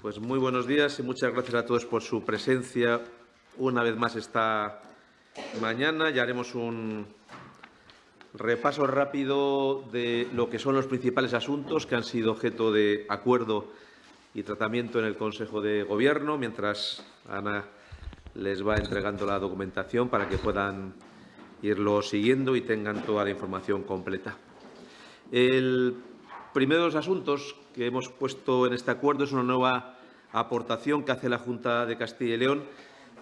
Pues muy buenos días y muchas gracias a todos por su presencia una vez más esta mañana. Ya haremos un repaso rápido de lo que son los principales asuntos que han sido objeto de acuerdo y tratamiento en el Consejo de Gobierno, mientras Ana les va entregando la documentación para que puedan irlo siguiendo y tengan toda la información completa. El primero de los asuntos que hemos puesto en este acuerdo es una nueva aportación que hace la Junta de Castilla y León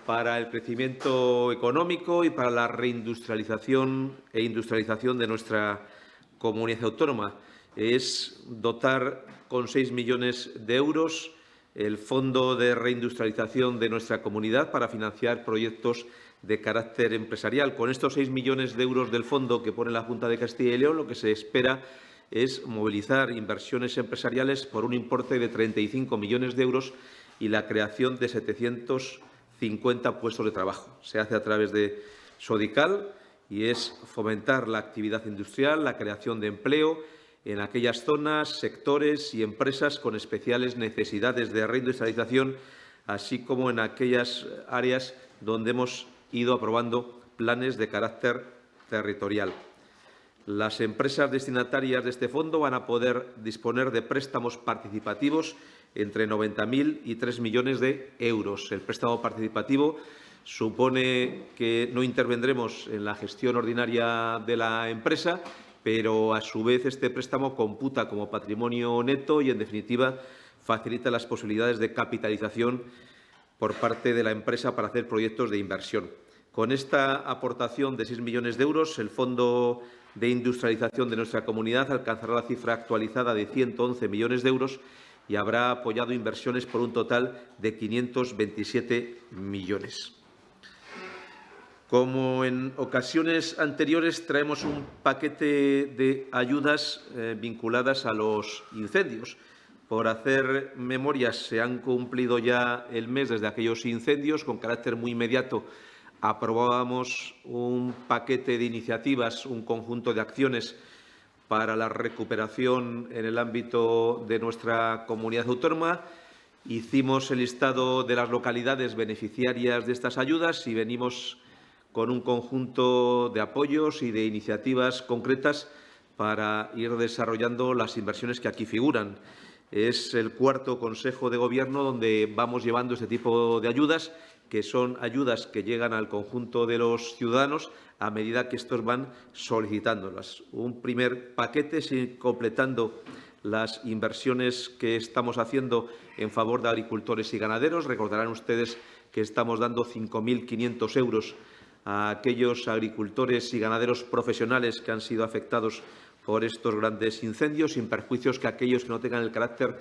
para el crecimiento económico y para la reindustrialización e industrialización de nuestra comunidad autónoma. Es dotar con 6 millones de euros el Fondo de Reindustrialización de nuestra comunidad para financiar proyectos de carácter empresarial. Con estos 6 millones de euros del fondo que pone la Junta de Castilla y León, lo que se espera es movilizar inversiones empresariales por un importe de 35 millones de euros y la creación de 750 puestos de trabajo. Se hace a través de Sodical y es fomentar la actividad industrial, la creación de empleo en aquellas zonas, sectores y empresas con especiales necesidades de reindustrialización, así como en aquellas áreas donde hemos ido aprobando planes de carácter territorial. Las empresas destinatarias de este fondo van a poder disponer de préstamos participativos entre 90.000 y 3 millones de euros. El préstamo participativo supone que no intervendremos en la gestión ordinaria de la empresa, pero a su vez este préstamo computa como patrimonio neto y, en definitiva, facilita las posibilidades de capitalización por parte de la empresa para hacer proyectos de inversión. Con esta aportación de 6 millones de euros, el Fondo de Industrialización de nuestra comunidad alcanzará la cifra actualizada de 111 millones de euros y habrá apoyado inversiones por un total de 527 millones. Como en ocasiones anteriores, traemos un paquete de ayudas vinculadas a los incendios. Por hacer memoria, se han cumplido ya el mes desde aquellos incendios. Con carácter muy inmediato aprobábamos un paquete de iniciativas, un conjunto de acciones para la recuperación en el ámbito de nuestra comunidad autónoma. Hicimos el listado de las localidades beneficiarias de estas ayudas y venimos con un conjunto de apoyos y de iniciativas concretas para ir desarrollando las inversiones que aquí figuran. Es el cuarto Consejo de Gobierno donde vamos llevando este tipo de ayudas, que son ayudas que llegan al conjunto de los ciudadanos a medida que estos van solicitándolas. Un primer paquete, completando las inversiones que estamos haciendo en favor de agricultores y ganaderos. Recordarán ustedes que estamos dando 5.500 euros a aquellos agricultores y ganaderos profesionales que han sido afectados por estos grandes incendios, sin perjuicios que aquellos que no tengan el carácter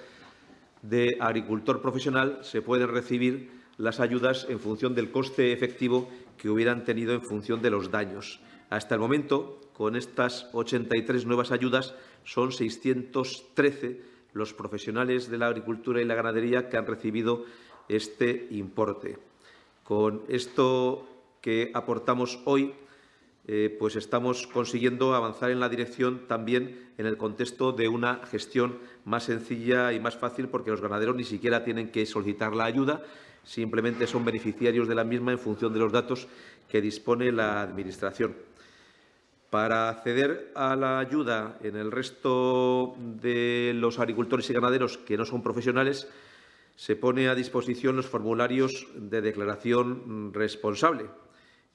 de agricultor profesional se pueden recibir las ayudas en función del coste efectivo que hubieran tenido en función de los daños. Hasta el momento, con estas 83 nuevas ayudas, son 613 los profesionales de la agricultura y la ganadería que han recibido este importe. Con esto que aportamos hoy, pues estamos consiguiendo avanzar en la dirección también en el contexto de una gestión más sencilla y más fácil, porque los ganaderos ni siquiera tienen que solicitar la ayuda, simplemente son beneficiarios de la misma en función de los datos que dispone la Administración. Para acceder a la ayuda en el resto de los agricultores y ganaderos que no son profesionales, se pone a disposición los formularios de declaración responsable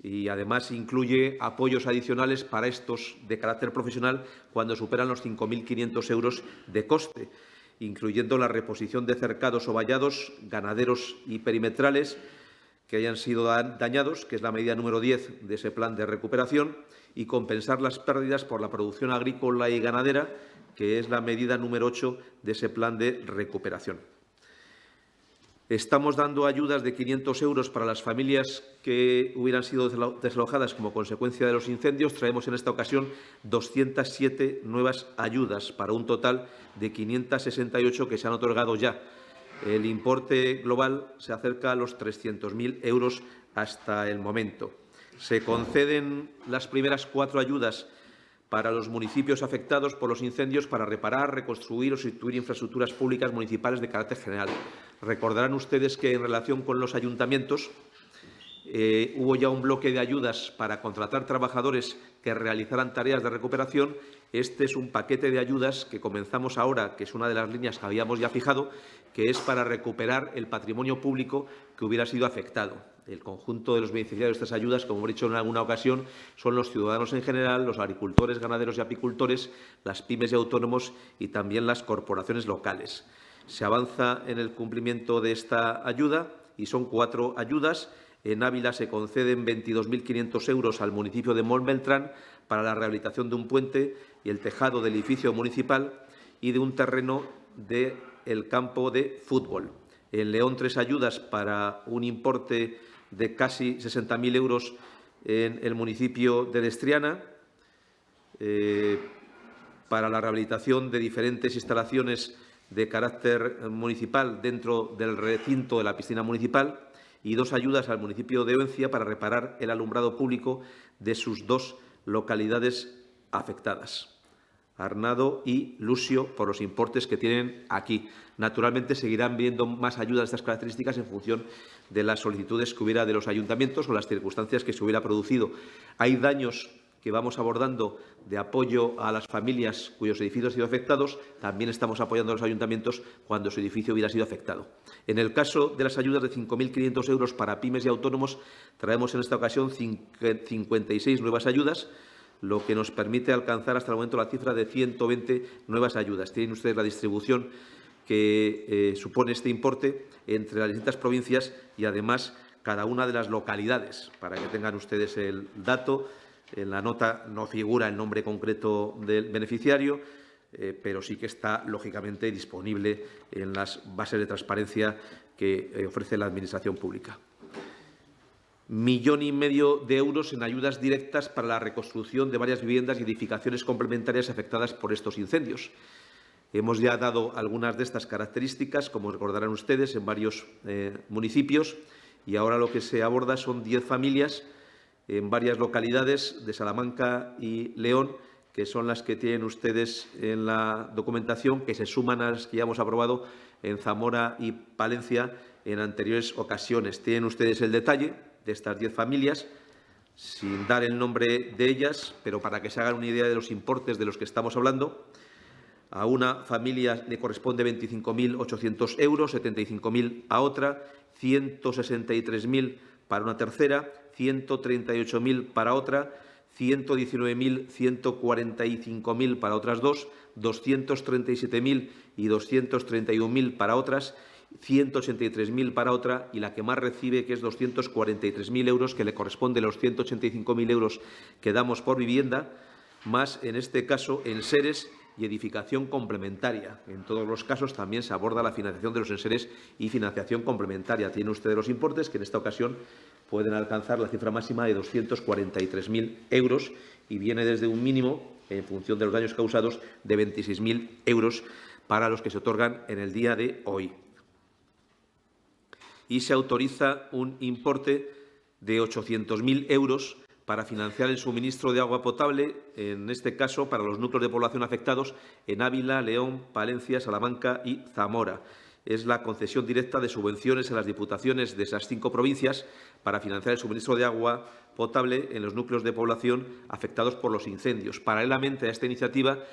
y, además, incluye apoyos adicionales para estos de carácter profesional cuando superan los 5.500 euros de coste, incluyendo la reposición de cercados o vallados, ganaderos y perimetrales que hayan sido dañados, que es la medida número 10 de ese plan de recuperación, y compensar las pérdidas por la producción agrícola y ganadera, que es la medida número 8 de ese plan de recuperación. Estamos dando ayudas de 500 euros para las familias que hubieran sido desalojadas como consecuencia de los incendios. Traemos en esta ocasión 207 nuevas ayudas para un total de 568 que se han otorgado ya. El importe global se acerca a los 300.000 euros hasta el momento. Se conceden las primeras 4 ayudas para los municipios afectados por los incendios para reparar, reconstruir o sustituir infraestructuras públicas municipales de carácter general. Recordarán ustedes que en relación con los ayuntamientos hubo ya un bloque de ayudas para contratar trabajadores que realizaran tareas de recuperación. Este es un paquete de ayudas que comenzamos ahora, que es una de las líneas que habíamos ya fijado, que es para recuperar el patrimonio público que hubiera sido afectado. El conjunto de los beneficiarios de estas ayudas, como he dicho en alguna ocasión, son los ciudadanos en general, los agricultores, ganaderos y apicultores, las pymes y autónomos y también las corporaciones locales. Se avanza en el cumplimiento de esta ayuda y son 4 ayudas. En Ávila se conceden 22.500 euros al municipio de Montbeltrán para la rehabilitación de un puente y el tejado del edificio municipal y de un terreno del campo de fútbol. En León 3 ayudas para un importe de casi 60.000 euros en el municipio de Destriana para la rehabilitación de diferentes instalaciones de carácter municipal dentro del recinto de la piscina municipal y 2 ayudas al municipio de Oencia para reparar el alumbrado público de sus 2 localidades afectadas, Arnado y Lusio, por los importes que tienen aquí. Naturalmente, seguirán viendo más ayudas de estas características en función de las solicitudes que hubiera de los ayuntamientos o las circunstancias que se hubiera producido. Hay daños que vamos abordando de apoyo a las familias cuyos edificios han sido afectados. También estamos apoyando a los ayuntamientos cuando su edificio hubiera sido afectado. En el caso de las ayudas de 5.500 euros para pymes y autónomos, traemos en esta ocasión 56 nuevas ayudas, lo que nos permite alcanzar hasta el momento la cifra de 120 nuevas ayudas. Tienen ustedes la distribución que supone este importe entre las distintas provincias y, además, cada una de las localidades, para que tengan ustedes el dato. En la nota no figura el nombre concreto del beneficiario, pero sí que está, lógicamente, disponible en las bases de transparencia que ofrece la Administración pública. 1,5 millones de euros en ayudas directas para la reconstrucción de varias viviendas y edificaciones complementarias afectadas por estos incendios. Hemos ya dado algunas de estas características, como recordarán ustedes, en varios municipios, y ahora lo que se aborda son 10 familias en varias localidades de Salamanca y León, que son las que tienen ustedes en la documentación, que se suman a las que ya hemos aprobado en Zamora y Palencia en anteriores ocasiones. Tienen ustedes el detalle de estas 10 familias, sin dar el nombre de ellas, pero para que se hagan una idea de los importes de los que estamos hablando. A una familia le corresponde 25.800 euros, 75.000 a otra, 163.000 para una tercera, 138.000 para otra, 119.000, 145.000 para otras 2, 237.000 y 231.000 para otras, 183.000 para otra y la que más recibe, que es 243.000 euros, que le corresponde los 185.000 euros que damos por vivienda, más, en este caso, enseres y edificación complementaria. En todos los casos también se aborda la financiación de los enseres y financiación complementaria. Tienen ustedes los importes que en esta ocasión pueden alcanzar la cifra máxima de 243.000 euros y viene desde un mínimo, en función de los daños causados, de 26.000 euros para los que se otorgan en el día de hoy. Y se autoriza un importe de 800.000 euros para financiar el suministro de agua potable, en este caso para los núcleos de población afectados en Ávila, León, Palencia, Salamanca y Zamora. Es la concesión directa de subvenciones a las diputaciones de esas 5 provincias para financiar el suministro de agua potable en los núcleos de población afectados por los incendios. Paralelamente a esta iniciativa,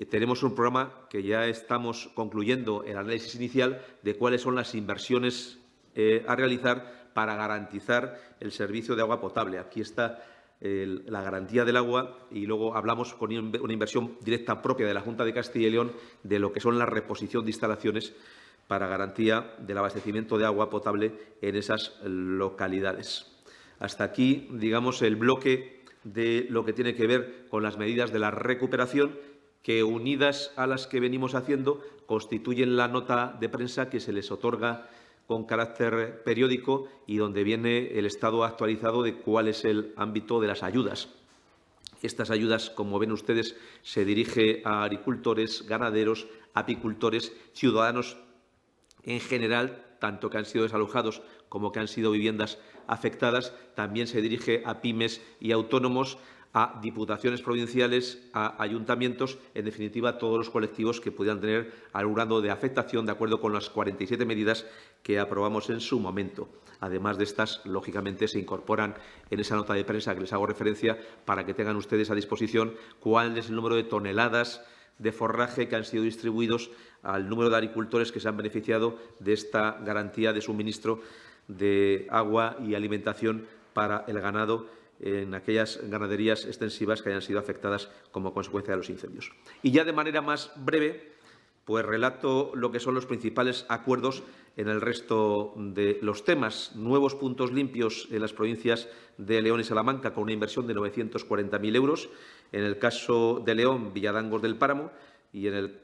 tenemos un programa que ya estamos concluyendo el análisis inicial de cuáles son las inversiones a realizar para garantizar el servicio de agua potable. Aquí está la garantía del agua y luego hablamos con una inversión directa propia de la Junta de Castilla y León de lo que son la reposición de instalaciones para garantía del abastecimiento de agua potable en esas localidades. Hasta aquí, digamos, el bloque de lo que tiene que ver con las medidas de la recuperación, que, unidas a las que venimos haciendo, constituyen la nota de prensa que se les otorga con carácter periódico y donde viene el estado actualizado de cuál es el ámbito de las ayudas. Estas ayudas, como ven ustedes, se dirige a agricultores, ganaderos, apicultores, ciudadanos en general, tanto que han sido desalojados como que han sido viviendas afectadas. También se dirige a pymes y autónomos, a diputaciones provinciales, a ayuntamientos, en definitiva, a todos los colectivos que pudieran tener algún grado de afectación, de acuerdo con las 47 medidas que aprobamos en su momento. Además de estas, lógicamente, se incorporan en esa nota de prensa que les hago referencia para que tengan ustedes a disposición cuál es el número de toneladas de forraje que han sido distribuidos al número de agricultores que se han beneficiado de esta garantía de suministro de agua y alimentación para el ganado en aquellas ganaderías extensivas que hayan sido afectadas como consecuencia de los incendios. Y ya de manera más breve, pues relato lo que son los principales acuerdos en el resto de los temas. Nuevos puntos limpios en las provincias de León y Salamanca con una inversión de 940.000 euros. En el caso de León, Villadangos del Páramo, y en el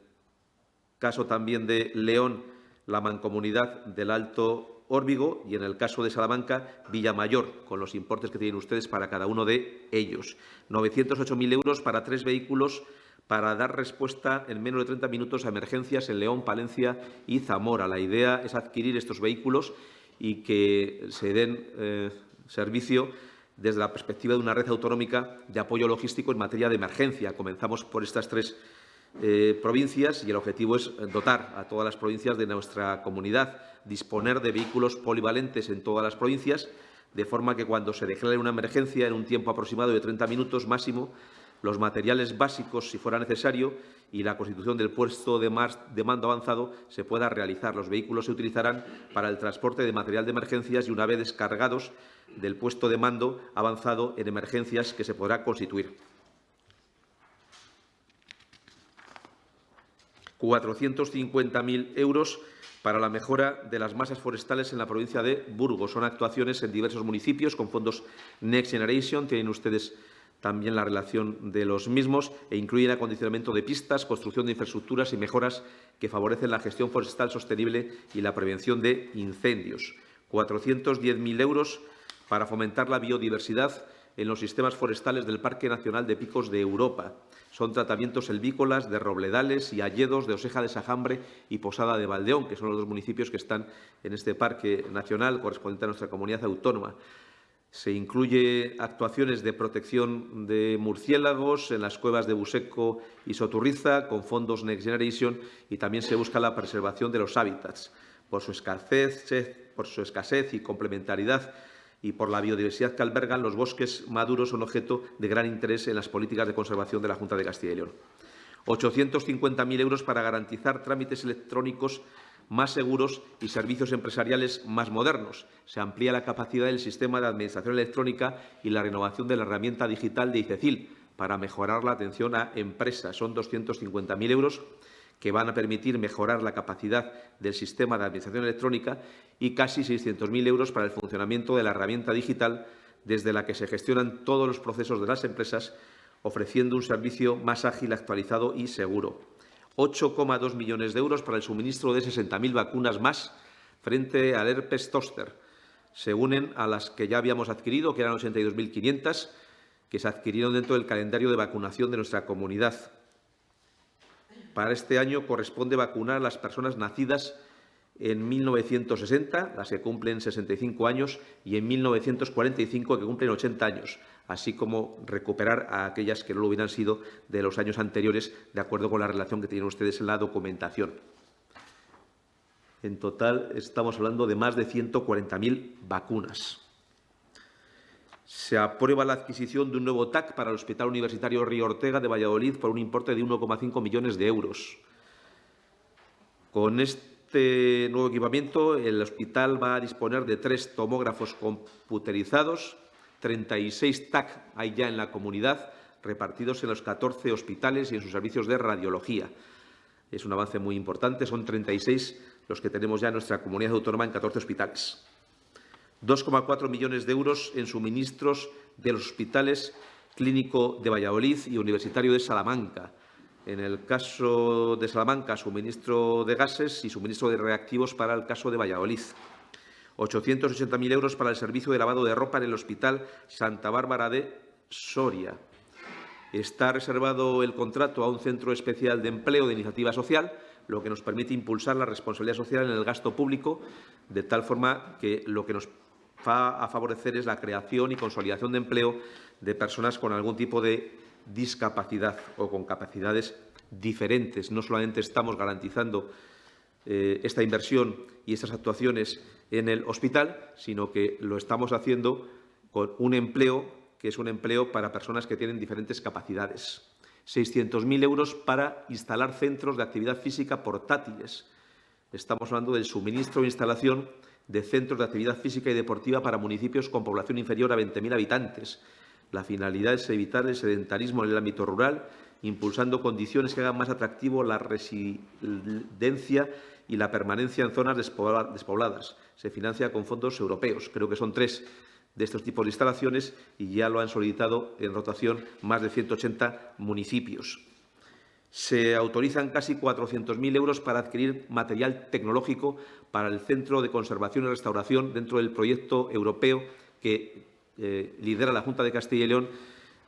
caso también de León, la Mancomunidad del Alto Órbigo, y en el caso de Salamanca, Villamayor, con los importes que tienen ustedes para cada uno de ellos. 908.000 euros para 3 vehículos para dar respuesta en menos de 30 minutos a emergencias en León, Palencia y Zamora. La idea es adquirir estos vehículos y que se den servicio desde la perspectiva de una red autonómica de apoyo logístico en materia de emergencia. Comenzamos por estas 3 provincias y el objetivo es dotar a todas las provincias de nuestra comunidad, disponer de vehículos polivalentes en todas las provincias, de forma que cuando se declare una emergencia en un tiempo aproximado de 30 minutos máximo, los materiales básicos, si fuera necesario, y la constitución del puesto de mando avanzado se pueda realizar. Los vehículos se utilizarán para el transporte de material de emergencias y, una vez descargados del puesto de mando avanzado en emergencias, que se podrá constituir. 450.000 euros para la mejora de las masas forestales en la provincia de Burgos. Son actuaciones en diversos municipios con fondos Next Generation. Tienen ustedes también la relación de los mismos e incluyen acondicionamiento de pistas, construcción de infraestructuras y mejoras que favorecen la gestión forestal sostenible y la prevención de incendios. 410.000 euros para fomentar la biodiversidad en los sistemas forestales del Parque Nacional de Picos de Europa. Son tratamientos selvícolas de robledales y hayedos de Oseja de Sajambre y Posada de Valdeón, que son los 2 municipios que están en este parque nacional correspondiente a nuestra comunidad autónoma. Se incluye actuaciones de protección de murciélagos en las cuevas de Buseco y Soturriza con fondos Next Generation, y también se busca la preservación de los hábitats por su escasez y complementariedad, y por la biodiversidad que albergan. Los bosques maduros son objeto de gran interés en las políticas de conservación de la Junta de Castilla y León. 850.000 euros para garantizar trámites electrónicos más seguros y servicios empresariales más modernos. Se amplía la capacidad del sistema de administración electrónica y la renovación de la herramienta digital de ICECIL para mejorar la atención a empresas. Son 250.000 euros que van a permitir mejorar la capacidad del sistema de administración electrónica, y casi 600.000 euros para el funcionamiento de la herramienta digital desde la que se gestionan todos los procesos de las empresas, ofreciendo un servicio más ágil, actualizado y seguro. 8,2 millones de euros para el suministro de 60.000 vacunas más frente al herpes zóster. Se unen a las que ya habíamos adquirido, que eran 82.500, que se adquirieron dentro del calendario de vacunación de nuestra comunidad. Para este año corresponde vacunar a las personas nacidas en 1960, las que cumplen 65 años, y en 1945, que cumplen 80 años, así como recuperar a aquellas que no lo hubieran sido de los años anteriores, de acuerdo con la relación que tienen ustedes en la documentación. En total, estamos hablando de más de 140.000 vacunas. Se aprueba la adquisición de un nuevo TAC para el Hospital Universitario Río Ortega de Valladolid por un importe de 1,5 millones de euros. Con este nuevo equipamiento, el hospital va a disponer de 3 tomógrafos computerizados, 36 TAC hay ya en la comunidad, repartidos en los 14 hospitales y en sus servicios de radiología. Es un avance muy importante, son 36 los que tenemos ya en nuestra comunidad autónoma en 14 hospitales. 2,4 millones de euros en suministros de los hospitales Clínico de Valladolid y Universitario de Salamanca. En el caso de Salamanca, suministro de gases y suministro de reactivos para el caso de Valladolid. 880.000 euros para el servicio de lavado de ropa en el Hospital Santa Bárbara de Soria. Está reservado el contrato a un centro especial de empleo de iniciativa social, lo que nos permite impulsar la responsabilidad social en el gasto público, de tal forma que lo que nos va a favorecer es la creación y consolidación de empleo de personas con algún tipo de discapacidad o con capacidades diferentes. No solamente estamos garantizando esta inversión y estas actuaciones en el hospital, sino que lo estamos haciendo con un empleo que es un empleo para personas que tienen diferentes capacidades. 600.000 euros para instalar centros de actividad física portátiles. Estamos hablando del suministro e instalación de centros de actividad física y deportiva para municipios con población inferior a 20.000 habitantes. La finalidad es evitar el sedentarismo en el ámbito rural, impulsando condiciones que hagan más atractivo la residencia y la permanencia en zonas despobladas. Se financia con fondos europeos. Creo que son 3 de estos tipos de instalaciones y ya lo han solicitado en rotación más de 180 municipios. Se autorizan casi 400.000 euros para adquirir material tecnológico para el Centro de Conservación y Restauración dentro del proyecto europeo que lidera la Junta de Castilla y León,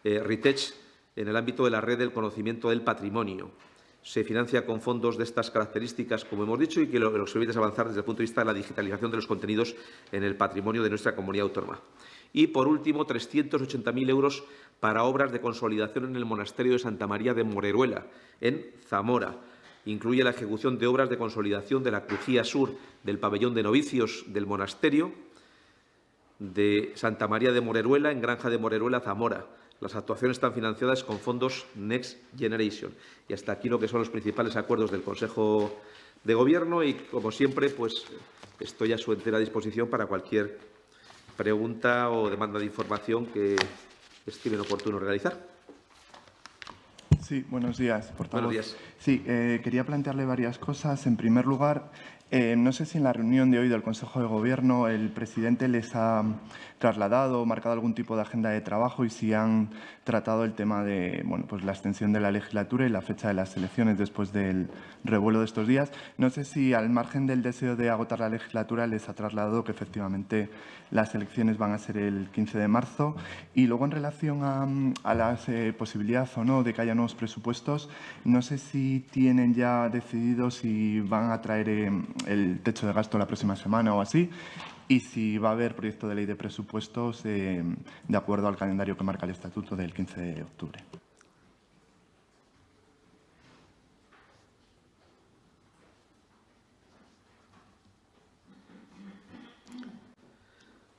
RITECH, en el ámbito de la red del conocimiento del patrimonio. Se financia con fondos de estas características, como hemos dicho, y que lo que nos permite es avanzar desde el punto de vista de la digitalización de los contenidos en el patrimonio de nuestra comunidad autónoma. Y, por último, 380.000 euros para obras de consolidación en el monasterio de Santa María de Moreruela, en Zamora. Incluye la ejecución de obras de consolidación de la crujía sur del pabellón de novicios del monasterio de Santa María de Moreruela, en Granja de Moreruela, Zamora. Las actuaciones están financiadas con fondos Next Generation. Y hasta aquí lo que son los principales acuerdos del Consejo de Gobierno y, como siempre, pues estoy a su entera disposición para cualquier pregunta o demanda de información que estimen oportuno realizar. Sí, buenos días, portavoz. Buenos días. Sí, quería plantearle varias cosas. En primer lugar, no sé si en la reunión de hoy del Consejo de Gobierno el presidente les ha trasladado o marcado algún tipo de agenda de trabajo y si han tratado el tema de pues la extensión de la legislatura y la fecha de las elecciones después del revuelo de estos días. No sé si, al margen del deseo de agotar la legislatura, les ha trasladado que efectivamente las elecciones van a ser el 15 de marzo. Y luego, en relación a la posibilidad o no de que haya nuevos presupuestos, no sé si tienen ya decidido si van a traer el techo de gasto la próxima semana o así, y si va a haber proyecto de ley de presupuestos de acuerdo al calendario que marca el Estatuto del 15 de octubre.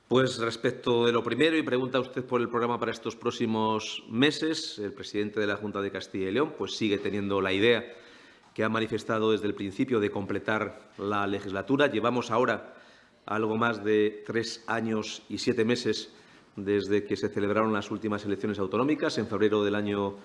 Pues respecto de lo primero, y pregunta usted por el programa para estos próximos meses, el presidente de la Junta de Castilla y León pues sigue teniendo la idea que ha manifestado desde el principio de completar la legislatura. Llevamos ahora algo más de 3 años y 7 meses desde que se celebraron las últimas elecciones autonómicas en febrero del año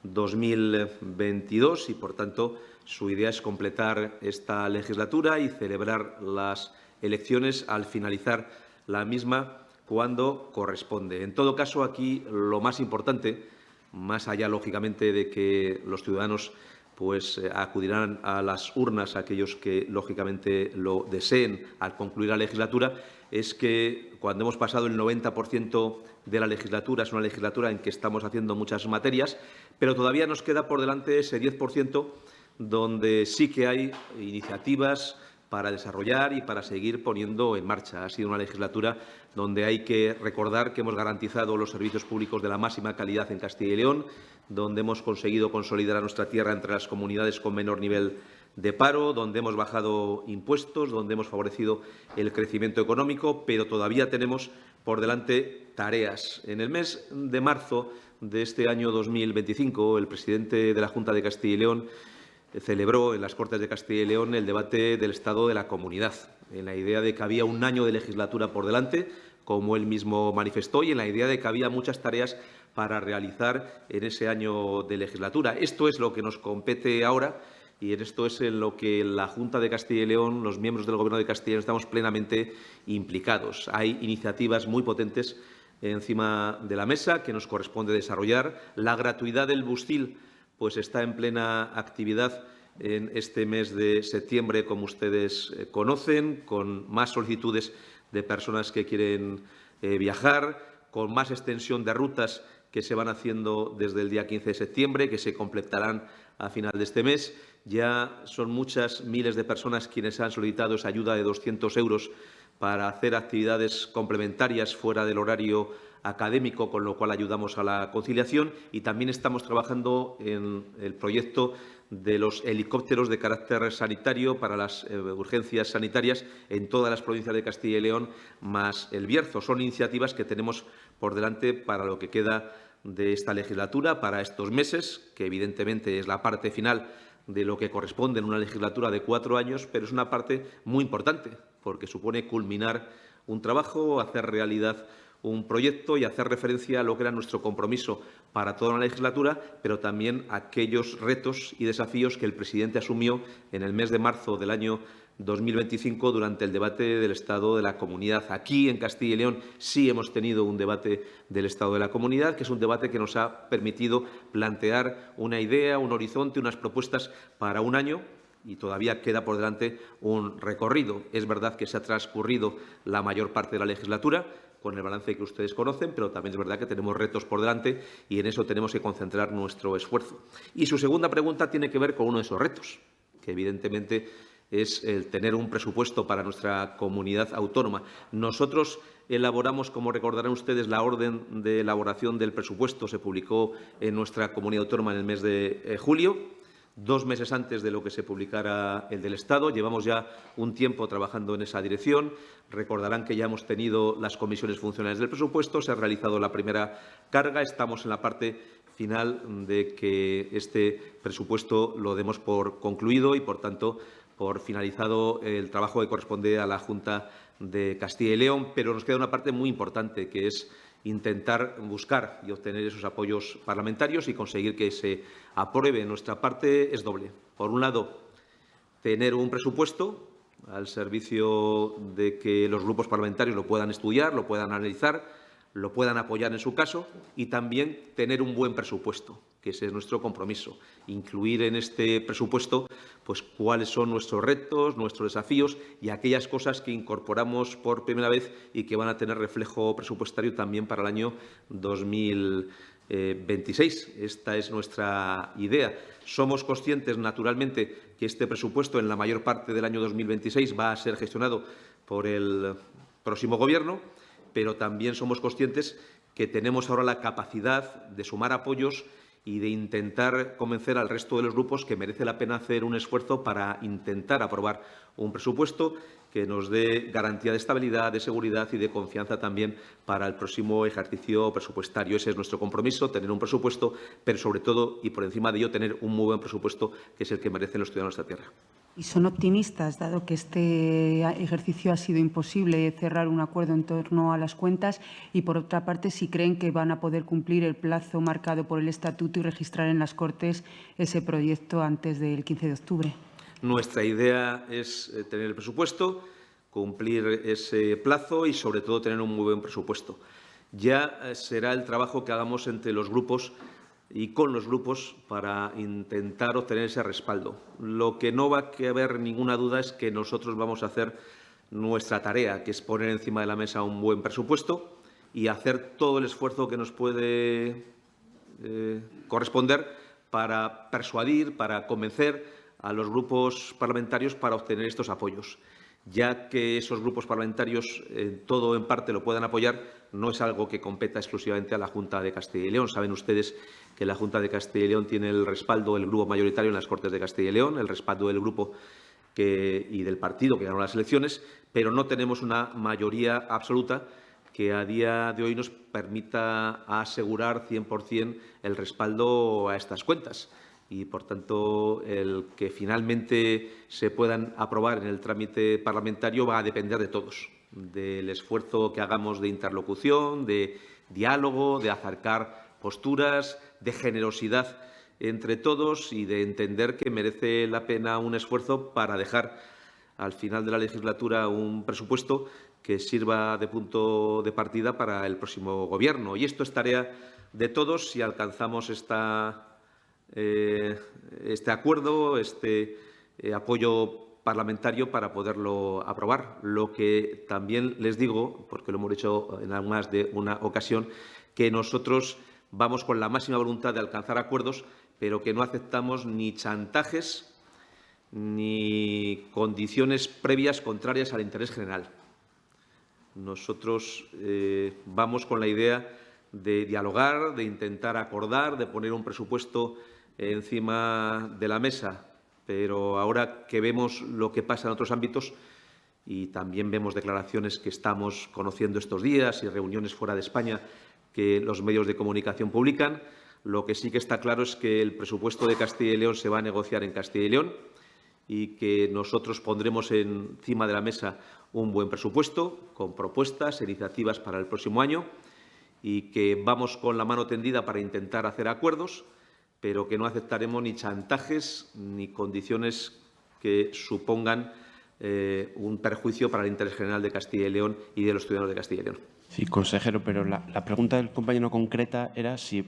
2022 y, por tanto, su idea es completar esta legislatura y celebrar las elecciones al finalizar la misma cuando corresponde. En todo caso, aquí lo más importante, más allá, lógicamente, de que los ciudadanos pues acudirán a las urnas, aquellos que, lógicamente, lo deseen al concluir la legislatura, es que cuando hemos pasado el 90% de la legislatura, es una legislatura en que estamos haciendo muchas materias, pero todavía nos queda por delante ese 10% donde sí que hay iniciativas para desarrollar y para seguir poniendo en marcha. Ha sido una legislatura donde hay que recordar que hemos garantizado los servicios públicos de la máxima calidad en Castilla y León, donde hemos conseguido consolidar a nuestra tierra entre las comunidades con menor nivel de paro, donde hemos bajado impuestos, donde hemos favorecido el crecimiento económico, pero todavía tenemos por delante tareas. En el mes de marzo de este año 2025, el presidente de la Junta de Castilla y León celebró en las Cortes de Castilla y León el debate del estado de la comunidad, en la idea de que había un año de legislatura por delante, como él mismo manifestó, y en la idea de que había muchas tareas para realizar en ese año de legislatura. Esto es lo que nos compete ahora y en esto es en lo que la Junta de Castilla y León, los miembros del Gobierno de Castilla y León, estamos plenamente implicados. Hay iniciativas muy potentes encima de la mesa que nos corresponde desarrollar. La gratuidad del Bustil pues está en plena actividad en este mes de septiembre, como ustedes conocen, con más solicitudes de personas que quieren viajar, con más extensión de rutas que se van haciendo desde el día 15 de septiembre, que se completarán a final de este mes. Ya son muchas miles de personas quienes han solicitado esa ayuda de 200 euros para hacer actividades complementarias fuera del horario académico, con lo cual ayudamos a la conciliación, y también estamos trabajando en el proyecto de los helicópteros de carácter sanitario para las urgencias sanitarias en todas las provincias de Castilla y León, más el Bierzo. Son iniciativas que tenemos por delante para lo que queda de esta legislatura, para estos meses, que evidentemente es la parte final de lo que corresponde en una legislatura de 4 años, pero es una parte muy importante, porque supone culminar un trabajo, hacer realidad un proyecto y hacer referencia a lo que era nuestro compromiso para toda una legislatura, pero también a aquellos retos y desafíos que el presidente asumió en el mes de marzo del año 2025 durante el debate del Estado de la Comunidad. Aquí, en Castilla y León, sí hemos tenido un debate del Estado de la Comunidad, que es un debate que nos ha permitido plantear una idea, un horizonte, unas propuestas para un año, y todavía queda por delante un recorrido. Es verdad que se ha transcurrido la mayor parte de la legislatura, con el balance que ustedes conocen, pero también es verdad que tenemos retos por delante y en eso tenemos que concentrar nuestro esfuerzo. Y su segunda pregunta tiene que ver con uno de esos retos, que evidentemente es el tener un presupuesto para nuestra comunidad autónoma. Nosotros elaboramos, como recordarán ustedes, la orden de elaboración del presupuesto. Se publicó en nuestra comunidad autónoma en el mes de julio, 2 meses antes de lo que se publicara el del Estado. Llevamos ya un tiempo trabajando en esa dirección. Recordarán que ya hemos tenido las comisiones funcionales del presupuesto, se ha realizado la primera carga, estamos en la parte final de que este presupuesto lo demos por concluido y, por tanto, por finalizado el trabajo que corresponde a la Junta de Castilla y León, pero nos queda una parte muy importante, que es intentar buscar y obtener esos apoyos parlamentarios y conseguir que se apruebe. Nuestra parte es doble. Por un lado, tener un presupuesto al servicio de que los grupos parlamentarios lo puedan estudiar, lo puedan analizar, lo puedan apoyar en su caso, y también tener un buen presupuesto, que ese es nuestro compromiso. Incluir en este presupuesto pues cuáles son nuestros retos, nuestros desafíos y aquellas cosas que incorporamos por primera vez y que van a tener reflejo presupuestario también para el año 2026. Esta es nuestra idea. Somos conscientes, naturalmente, que este presupuesto en la mayor parte del año 2026 va a ser gestionado por el próximo Gobierno, pero también somos conscientes que tenemos ahora la capacidad de sumar apoyos y de intentar convencer al resto de los grupos que merece la pena hacer un esfuerzo para intentar aprobar un presupuesto que nos dé garantía de estabilidad, de seguridad y de confianza también para el próximo ejercicio presupuestario. Ese es nuestro compromiso, tener un presupuesto, pero sobre todo y por encima de ello tener un muy buen presupuesto, que es el que merecen los ciudadanos de esta tierra. ¿Y son optimistas, dado que este ejercicio ha sido imposible cerrar un acuerdo en torno a las cuentas? Y, por otra parte, si creen que van a poder cumplir el plazo marcado por el Estatuto y registrar en las Cortes ese proyecto antes del 15 de octubre. Nuestra idea es tener el presupuesto, cumplir ese plazo y, sobre todo, tener un muy buen presupuesto. Ya será el trabajo que hagamos entre los grupos y con los grupos para intentar obtener ese respaldo. Lo que no va a haber ninguna duda es que nosotros vamos a hacer nuestra tarea, que es poner encima de la mesa un buen presupuesto y hacer todo el esfuerzo que nos puede corresponder para persuadir, para convencer a los grupos parlamentarios para obtener estos apoyos. Ya que esos grupos parlamentarios todo en parte lo puedan apoyar, no es algo que competa exclusivamente a la Junta de Castilla y León. Saben ustedes que la Junta de Castilla y León tiene el respaldo del grupo mayoritario en las Cortes de Castilla y León, el respaldo del grupo y del partido que ganó las elecciones, pero no tenemos una mayoría absoluta que a día de hoy nos permita asegurar 100% el respaldo a estas cuentas. Y, por tanto, el que finalmente se puedan aprobar en el trámite parlamentario va a depender de todos, del esfuerzo que hagamos de interlocución, de diálogo, de acercar posturas, de generosidad entre todos y de entender que merece la pena un esfuerzo para dejar al final de la legislatura un presupuesto que sirva de punto de partida para el próximo Gobierno. Y esto es tarea de todos si alcanzamos este acuerdo, este apoyo parlamentario para poderlo aprobar. Lo que también les digo, porque lo hemos hecho en más de una ocasión, que nosotros vamos con la máxima voluntad de alcanzar acuerdos, pero que no aceptamos ni chantajes ni condiciones previas contrarias al interés general. Nosotros vamos con la idea de dialogar, de intentar acordar, de poner un presupuesto encima de la mesa. Pero ahora que vemos lo que pasa en otros ámbitos y también vemos declaraciones que estamos conociendo estos días y reuniones fuera de España que los medios de comunicación publican, lo que sí que está claro es que el presupuesto de Castilla y León se va a negociar en Castilla y León y que nosotros pondremos encima de la mesa un buen presupuesto con propuestas, iniciativas para el próximo año y que vamos con la mano tendida para intentar hacer acuerdos, pero que no aceptaremos ni chantajes ni condiciones que supongan un perjuicio para el interés general de Castilla y León y de los ciudadanos de Castilla y León. Sí, consejero, pero la pregunta del compañero concreta era si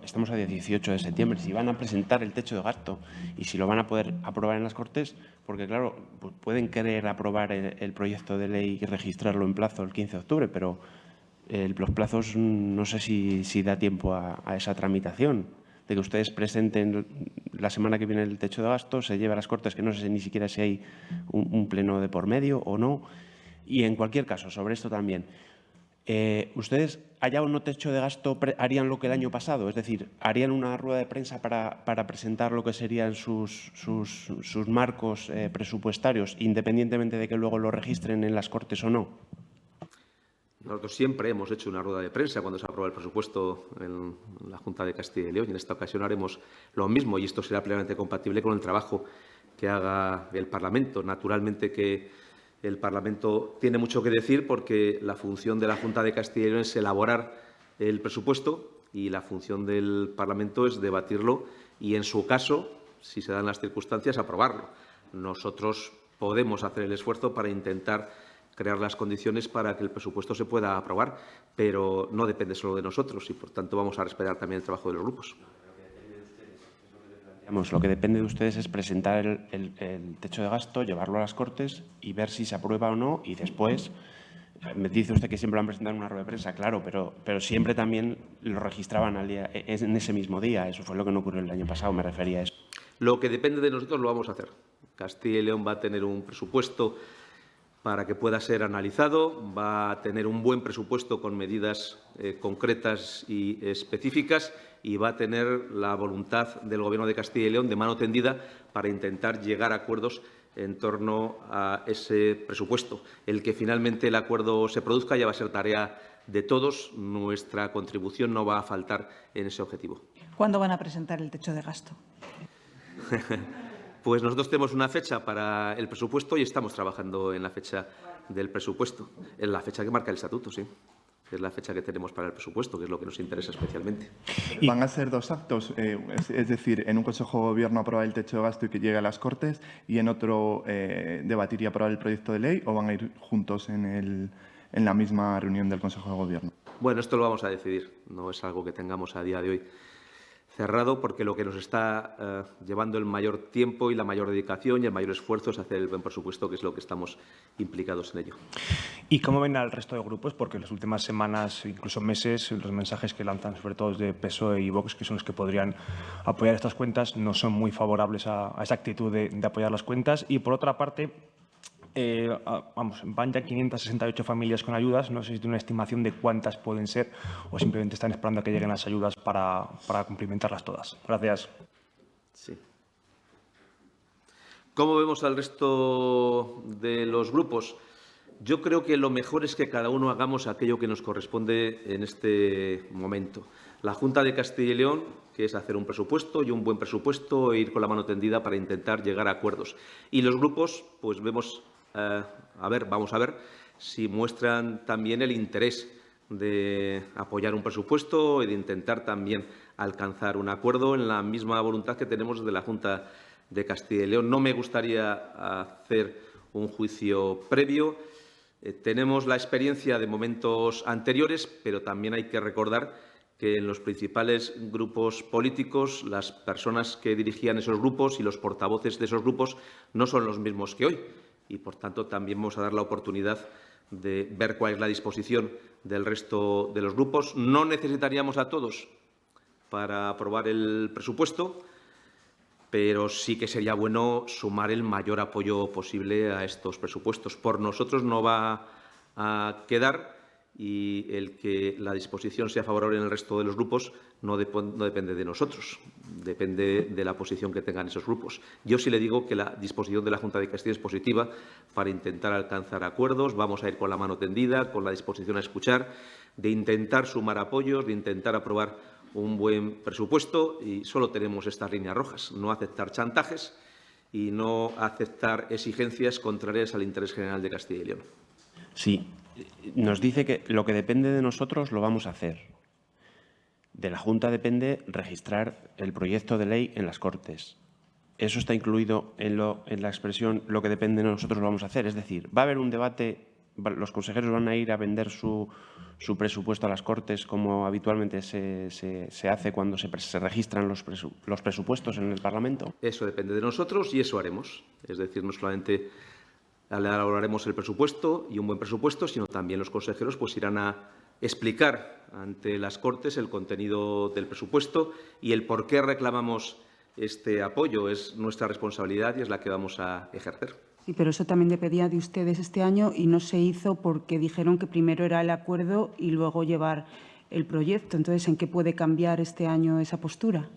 estamos a día 18 de septiembre, si van a presentar el techo de gasto y si lo van a poder aprobar en las Cortes, porque, claro, pues pueden querer aprobar el proyecto de ley y registrarlo en plazo el 15 de octubre, pero los plazos no sé si da tiempo a esa tramitación, de que ustedes presenten la semana que viene el techo de gasto, se lleve a las Cortes, que no sé ni siquiera si hay un pleno de por medio o no. Y, en cualquier caso, sobre esto también, ¿ustedes, haya o no techo de gasto, harían lo que el año pasado? Es decir, ¿harían una rueda de prensa para presentar lo que serían sus marcos presupuestarios, independientemente de que luego lo registren en las Cortes o no? Nosotros siempre hemos hecho una rueda de prensa cuando se aprueba el presupuesto en la Junta de Castilla y León y en esta ocasión haremos lo mismo y esto será plenamente compatible con el trabajo que haga el Parlamento. Naturalmente que el Parlamento tiene mucho que decir porque la función de la Junta de Castilla y León es elaborar el presupuesto y la función del Parlamento es debatirlo y, en su caso, si se dan las circunstancias, aprobarlo. Nosotros podemos hacer el esfuerzo para intentar crear las condiciones para que el presupuesto se pueda aprobar, pero no depende solo de nosotros y, por tanto, vamos a respetar también el trabajo de los grupos. Lo que depende de ustedes es presentar el techo de gasto, llevarlo a las Cortes y ver si se aprueba o no. Y después, me dice usted que siempre lo han presentado en una rueda de prensa, claro, pero siempre también lo registraban en ese mismo día. Eso fue lo que no ocurrió el año pasado, me refería a eso. Lo que depende de nosotros lo vamos a hacer. Castilla y León va a tener un presupuesto para que pueda ser analizado, va a tener un buen presupuesto con medidas concretas y específicas y va a tener la voluntad del Gobierno de Castilla y León de mano tendida para intentar llegar a acuerdos en torno a ese presupuesto. El que finalmente el acuerdo se produzca ya va a ser tarea de todos. Nuestra contribución no va a faltar en ese objetivo. ¿Cuándo van a presentar el techo de gasto? Pues nosotros tenemos una fecha para el presupuesto y estamos trabajando en la fecha del presupuesto, en la fecha que marca el estatuto, sí. Es la fecha que tenemos para el presupuesto, que es lo que nos interesa especialmente. ¿Van a ser dos actos? Es decir, en un Consejo de Gobierno aprobar el techo de gasto y que llegue a las Cortes y en otro debatir y aprobar el proyecto de ley, ¿o van a ir juntos en la misma reunión del Consejo de Gobierno? Bueno, esto lo vamos a decidir. No es algo que tengamos a día de hoy cerrado, porque lo que nos está llevando el mayor tiempo y la mayor dedicación y el mayor esfuerzo es hacer el buen presupuesto, que es lo que estamos implicados en ello. ¿Y cómo ven al resto de grupos? Porque en las últimas semanas, incluso meses, los mensajes que lanzan, sobre todo desde PSOE y Vox, que son los que podrían apoyar estas cuentas, no son muy favorables a esa actitud de apoyar las cuentas. Y, por otra parte, van ya 568 familias con ayudas. No sé si tiene una estimación de cuántas pueden ser o simplemente están esperando a que lleguen las ayudas para cumplimentarlas todas. Gracias. Sí. ¿Cómo vemos al resto de los grupos? Yo creo que lo mejor es que cada uno hagamos aquello que nos corresponde en este momento. La Junta de Castilla y León, que es hacer un presupuesto y un buen presupuesto e ir con la mano tendida para intentar llegar a acuerdos. Y los grupos, pues vamos a ver si muestran también el interés de apoyar un presupuesto y de intentar también alcanzar un acuerdo en la misma voluntad que tenemos de la Junta de Castilla y León. No me gustaría hacer un juicio previo. Tenemos la experiencia de momentos anteriores, pero también hay que recordar que en los principales grupos políticos las personas que dirigían esos grupos y los portavoces de esos grupos no son los mismos que hoy. Y, por tanto, también vamos a dar la oportunidad de ver cuál es la disposición del resto de los grupos. No necesitaríamos a todos para aprobar el presupuesto, pero sí que sería bueno sumar el mayor apoyo posible a estos presupuestos. Por nosotros no va a quedar, y el que la disposición sea favorable en el resto de los grupos no depende de nosotros, depende de la posición que tengan esos grupos. Yo sí le digo que la disposición de la Junta de Castilla es positiva para intentar alcanzar acuerdos. Vamos a ir con la mano tendida, con la disposición a escuchar, de intentar sumar apoyos, de intentar aprobar un buen presupuesto, y solo tenemos estas líneas rojas: no aceptar chantajes y no aceptar exigencias contrarias al interés general de Castilla y León. Sí, nos dice que lo que depende de nosotros lo vamos a hacer. De la Junta depende registrar el proyecto de ley en las Cortes. Eso está incluido en la expresión "lo que depende de nosotros lo vamos a hacer". Es decir, va a haber un debate, los consejeros van a ir a vender su presupuesto a las Cortes, como habitualmente se hace cuando se registran los presupuestos en el Parlamento. Eso depende de nosotros y eso haremos. Es decir, no solamente elaboraremos el presupuesto, y un buen presupuesto, sino también los consejeros pues irán a explicar ante las Cortes el contenido del presupuesto y el por qué reclamamos este apoyo. Es nuestra responsabilidad y es la que vamos a ejercer. Sí, pero eso también dependía de ustedes este año y no se hizo porque dijeron que primero era el acuerdo y luego llevar el proyecto. Entonces, ¿en qué puede cambiar este año esa postura?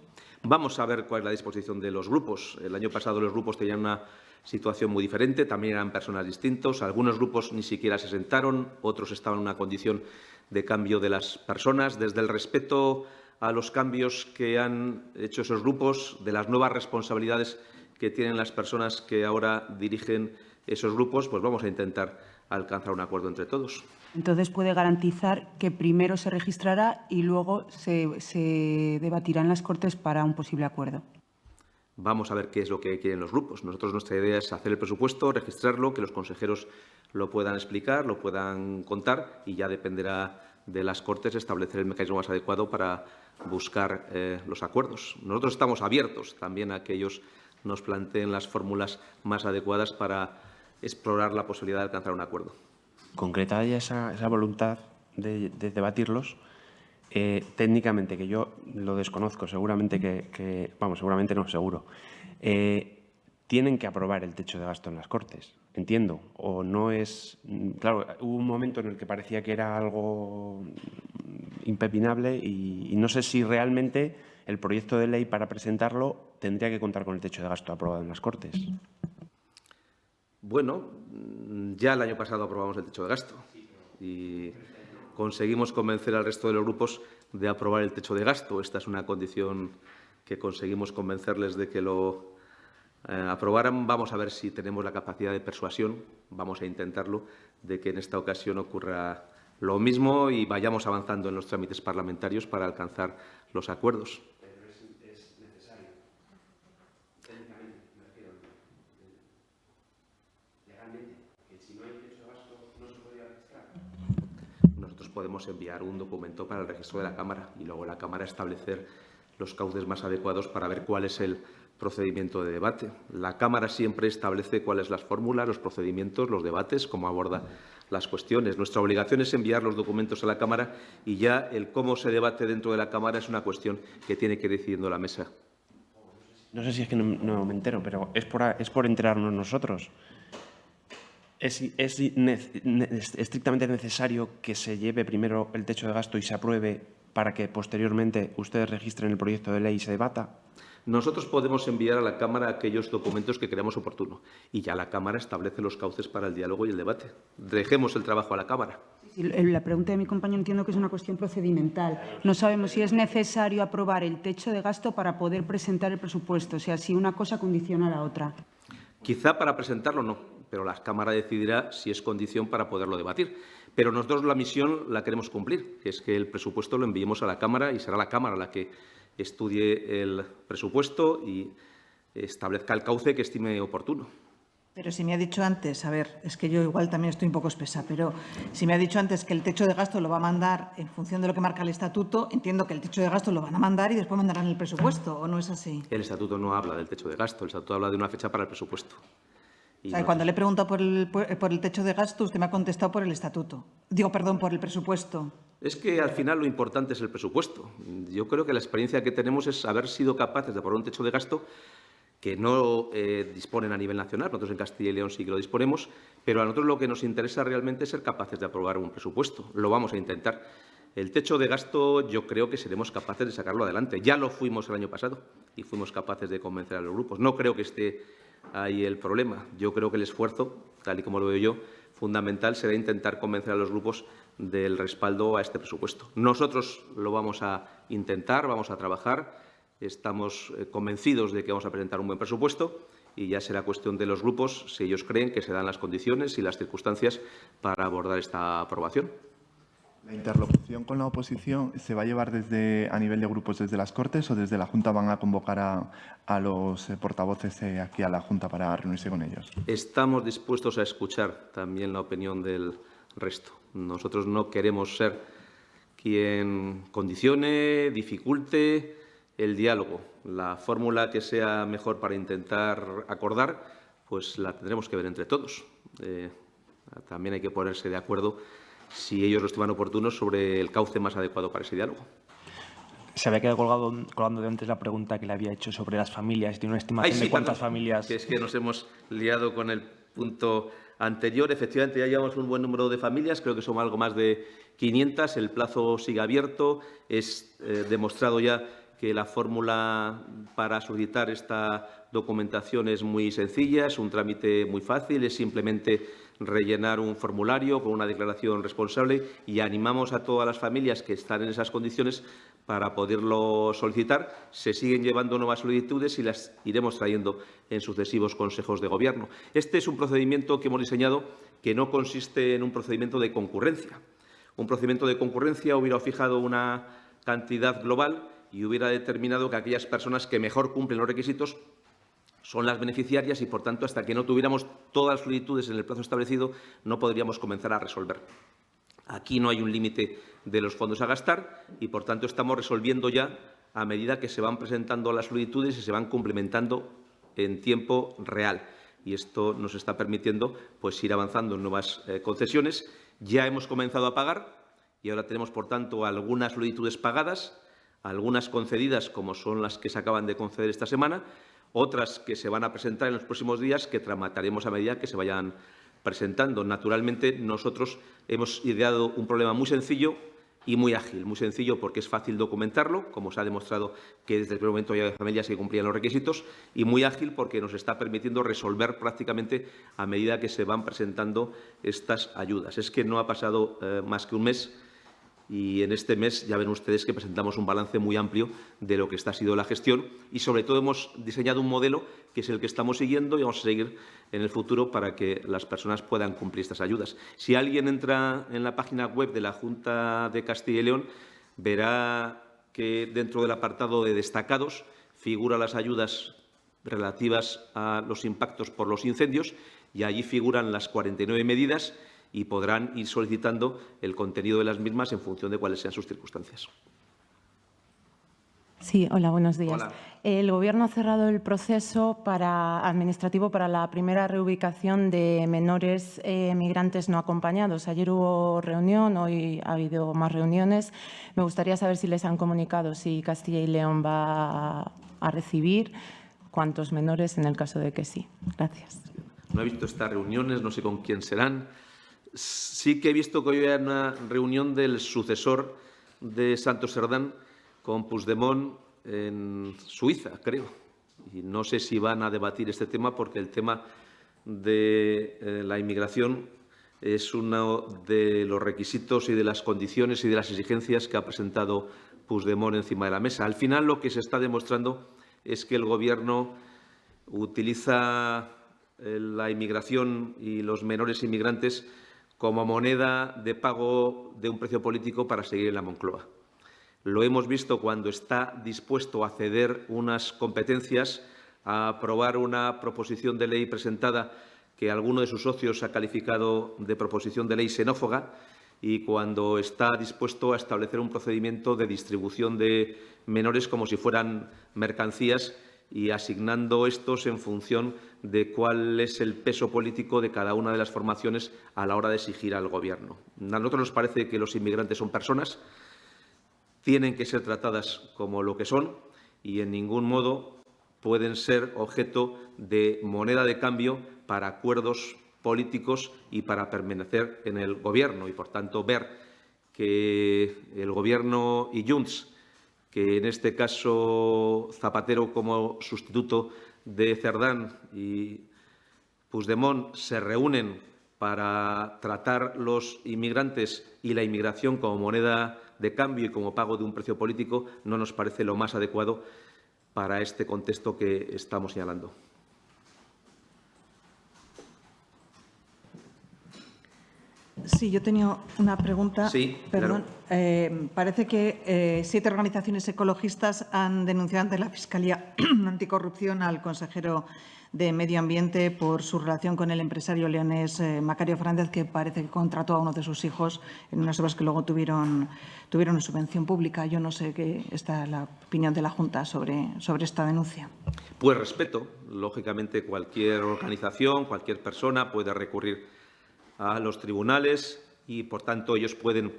Vamos a ver cuál es la disposición de los grupos. El año pasado los grupos tenían una situación muy diferente, también eran personas distintos. Algunos grupos ni siquiera se sentaron, otros estaban en una condición de cambio de las personas. Desde el respeto a los cambios que han hecho esos grupos, de las nuevas responsabilidades que tienen las personas que ahora dirigen esos grupos, pues vamos a intentar alcanzar un acuerdo entre todos. Entonces, ¿puede garantizar que primero se registrará y luego se debatirá en las Cortes para un posible acuerdo? Vamos a ver qué es lo que quieren los grupos. Nosotros, nuestra idea es hacer el presupuesto, registrarlo, que los consejeros lo puedan explicar, lo puedan contar, y ya dependerá de las Cortes establecer el mecanismo más adecuado para buscar los acuerdos. Nosotros estamos abiertos también a que ellos nos planteen las fórmulas más adecuadas para explorar la posibilidad de alcanzar un acuerdo. Concretada ya esa voluntad de debatirlos, técnicamente, que yo lo desconozco, seguramente seguramente no, seguro, tienen que aprobar el techo de gasto en las Cortes, entiendo, o no es... Claro, hubo un momento en el que parecía que era algo impepinable y no sé si realmente el proyecto de ley para presentarlo tendría que contar con el techo de gasto aprobado en las Cortes. Bueno, ya el año pasado aprobamos el techo de gasto y conseguimos convencer al resto de los grupos de aprobar el techo de gasto. Esta es una condición que conseguimos convencerles de que lo aprobaran. Vamos a ver si tenemos la capacidad de persuasión, vamos a intentarlo, de que en esta ocasión ocurra lo mismo y vayamos avanzando en los trámites parlamentarios para alcanzar los acuerdos. Pero es necesario, técnicamente, me refiero, legalmente, que si no hay techo de gasto no se podría registrar. Nosotros podemos enviar un documento para el registro de la Cámara y luego la Cámara establecer los cauces más adecuados para ver cuál es el procedimiento de debate. La Cámara siempre establece cuáles son las fórmulas, los procedimientos, los debates, cómo aborda las cuestiones. Nuestra obligación es enviar los documentos a la Cámara y ya el cómo se debate dentro de la Cámara es una cuestión que tiene que ir decidiendo la mesa. No sé si es que no me entero, pero es por enterarnos nosotros. ¿Es estrictamente necesario que se lleve primero el techo de gasto y se apruebe para que posteriormente ustedes registren el proyecto de ley y se debata? Nosotros podemos enviar a la Cámara aquellos documentos que creamos oportuno y ya la Cámara establece los cauces para el diálogo y el debate. Dejemos el trabajo a la Cámara. Sí, la pregunta de mi compañero entiendo que es una cuestión procedimental. No sabemos si es necesario aprobar el techo de gasto para poder presentar el presupuesto, o sea, si una cosa condiciona a la otra. Quizá para presentarlo no, pero la Cámara decidirá si es condición para poderlo debatir. Pero nosotros la misión la queremos cumplir, que es que el presupuesto lo enviemos a la Cámara y será la Cámara la que estudie el presupuesto y establezca el cauce que estime oportuno. Pero si me ha dicho antes, a ver, es que yo igual también estoy un poco espesa, pero si me ha dicho antes que el techo de gasto lo va a mandar en función de lo que marca el estatuto, entiendo que el techo de gasto lo van a mandar y después mandarán el presupuesto, ¿o no es así? El estatuto no habla del techo de gasto, el estatuto habla de una fecha para el presupuesto. O sea, cuando le he preguntado por el techo de gasto, usted me ha contestado por el estatuto. Digo, perdón, por el presupuesto. Es que al final lo importante es el presupuesto. Yo creo que la experiencia que tenemos es haber sido capaces de aprobar un techo de gasto que no disponen a nivel nacional. Nosotros en Castilla y León sí que lo disponemos, pero a nosotros lo que nos interesa realmente es ser capaces de aprobar un presupuesto. Lo vamos a intentar. El techo de gasto yo creo que seremos capaces de sacarlo adelante. Ya lo fuimos el año pasado y fuimos capaces de convencer a los grupos. No creo que esté ahí el problema. Yo creo que el esfuerzo, tal y como lo veo yo, fundamental será intentar convencer a los grupos del respaldo a este presupuesto. Nosotros lo vamos a intentar, vamos a trabajar. Estamos convencidos de que vamos a presentar un buen presupuesto y ya será cuestión de los grupos si ellos creen que se dan las condiciones y las circunstancias para abordar esta aprobación. ¿La interlocución con la oposición se va a llevar a nivel de grupos desde las Cortes o desde la Junta van a convocar a los portavoces aquí a la Junta para reunirse con ellos? Estamos dispuestos a escuchar también la opinión del resto. Nosotros no queremos ser quien condicione, dificulte el diálogo. La fórmula que sea mejor para intentar acordar, pues la tendremos que ver entre todos. También hay que ponerse de acuerdo, si ellos lo estiman oportunos, sobre el cauce más adecuado para ese diálogo. Se había quedado colgando de antes la pregunta que le había hecho sobre las familias. ¿Tiene una estimación de cuántas familias? Que es que nos hemos liado con el punto anterior. Efectivamente, ya llevamos un buen número de familias, creo que son algo más de 500. El plazo sigue abierto. Es demostrado ya que la fórmula para solicitar esta documentación es muy sencilla, es un trámite muy fácil, es simplemente rellenar un formulario con una declaración responsable y animamos a todas las familias que están en esas condiciones para poderlo solicitar. Se siguen llevando nuevas solicitudes y las iremos trayendo en sucesivos consejos de Gobierno. Este es un procedimiento que hemos diseñado que no consiste en un procedimiento de concurrencia. Un procedimiento de concurrencia hubiera fijado una cantidad global y hubiera determinado que aquellas personas que mejor cumplen los requisitos son las beneficiarias y, por tanto, hasta que no tuviéramos todas las solicitudes en el plazo establecido, no podríamos comenzar a resolver. Aquí no hay un límite de los fondos a gastar y, por tanto, estamos resolviendo ya a medida que se van presentando las solicitudes y se van cumplimentando en tiempo real. Y esto nos está permitiendo pues, ir avanzando en nuevas concesiones. Ya hemos comenzado a pagar y ahora tenemos, por tanto, algunas solicitudes pagadas, algunas concedidas, como son las que se acaban de conceder esta semana, otras que se van a presentar en los próximos días, que tramitaremos a medida que se vayan presentando. Naturalmente, nosotros hemos ideado un problema muy sencillo y muy ágil. Muy sencillo porque es fácil documentarlo, como se ha demostrado que desde el primer momento ya hay familias que cumplían los requisitos, y muy ágil porque nos está permitiendo resolver prácticamente a medida que se van presentando estas ayudas. Es que no ha pasado más que un mes. Y en este mes ya ven ustedes que presentamos un balance muy amplio de lo que ha sido la gestión y, sobre todo, hemos diseñado un modelo que es el que estamos siguiendo y vamos a seguir en el futuro para que las personas puedan cumplir estas ayudas. Si alguien entra en la página web de la Junta de Castilla y León, verá que dentro del apartado de destacados figuran las ayudas relativas a los impactos por los incendios y allí figuran las 49 medidas y podrán ir solicitando el contenido de las mismas en función de cuáles sean sus circunstancias. Sí, hola, buenos días. Hola. El Gobierno ha cerrado el proceso administrativo para la primera reubicación de menores migrantes no acompañados. Ayer hubo reunión, hoy ha habido más reuniones. Me gustaría saber si les han comunicado si Castilla y León va a recibir, cuántos menores en el caso de que sí. Gracias. No he visto estas reuniones, no sé con quién serán. Sí que he visto que hoy hay una reunión del sucesor de Santos Cerdán con Puigdemont en Suiza, creo. Y no sé si van a debatir este tema porque el tema de la inmigración es uno de los requisitos y de las condiciones y de las exigencias que ha presentado Puigdemont encima de la mesa. Al final, lo que se está demostrando es que el Gobierno utiliza la inmigración y los menores inmigrantes como moneda de pago de un precio político para seguir en la Moncloa. Lo hemos visto cuando está dispuesto a ceder unas competencias, a aprobar una proposición de ley presentada que alguno de sus socios ha calificado de proposición de ley xenófoba y cuando está dispuesto a establecer un procedimiento de distribución de menores como si fueran mercancías y asignando estos en función de cuál es el peso político de cada una de las formaciones a la hora de exigir al Gobierno. A nosotros nos parece que los inmigrantes son personas, tienen que ser tratadas como lo que son y en ningún modo pueden ser objeto de moneda de cambio para acuerdos políticos y para permanecer en el Gobierno. Y, por tanto, ver que el Gobierno y Junts, que en este caso Zapatero como sustituto de Cerdán y Puigdemont se reúnen para tratar los inmigrantes y la inmigración como moneda de cambio y como pago de un precio político, no nos parece lo más adecuado para este contexto que estamos señalando. Sí, yo tenía una pregunta. Sí, perdón. claro. Parece que 7 organizaciones ecologistas han denunciado ante la Fiscalía Anticorrupción al consejero de Medio Ambiente por su relación con el empresario leonés Macario Fernández, que parece que contrató a uno de sus hijos en unas obras que luego tuvieron una subvención pública. Yo no sé qué está la opinión de la Junta sobre esta denuncia. Pues respeto. Lógicamente, cualquier organización, cualquier persona puede recurrir a los tribunales y, por tanto, ellos pueden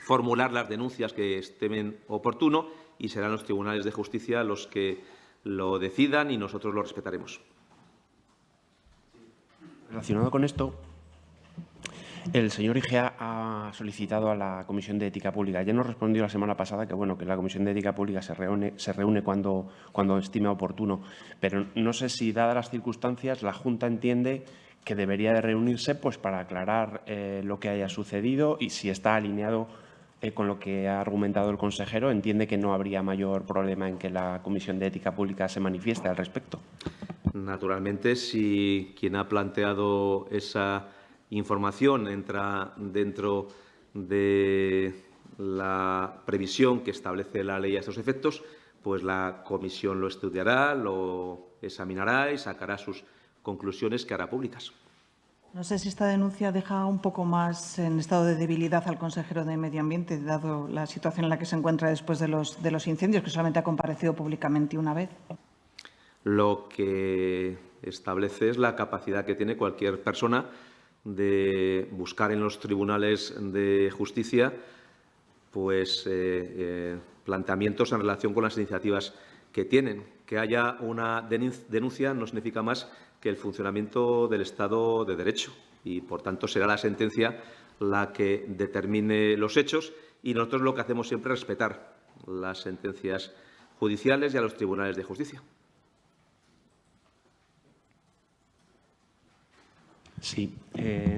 formular las denuncias que estimen oportuno y serán los tribunales de justicia los que lo decidan y nosotros lo respetaremos. Relacionado con esto, el señor Igea ha solicitado a la Comisión de Ética Pública. Ya nos respondió la semana pasada que, bueno, que la Comisión de Ética Pública se reúne cuando estime oportuno, pero no sé si, dadas las circunstancias, la Junta entiende que debería de reunirse pues, para aclarar lo que haya sucedido y si está alineado con lo que ha argumentado el consejero, entiende que no habría mayor problema en que la Comisión de Ética Pública se manifieste al respecto. Naturalmente, si quien ha planteado esa información entra dentro de la previsión que establece la ley a estos efectos, pues la comisión lo estudiará, lo examinará y sacará sus conclusiones que hará públicas. No sé si esta denuncia deja un poco más en estado de debilidad al consejero de Medio Ambiente, dado la situación en la que se encuentra después de los incendios, que solamente ha comparecido públicamente una vez. Lo que establece es la capacidad que tiene cualquier persona de buscar en los tribunales de justicia pues, planteamientos en relación con las iniciativas que tienen. Que haya una denuncia no significa más que el funcionamiento del Estado de Derecho y, por tanto, será la sentencia la que determine los hechos y nosotros lo que hacemos siempre es respetar las sentencias judiciales y a los tribunales de justicia. Sí,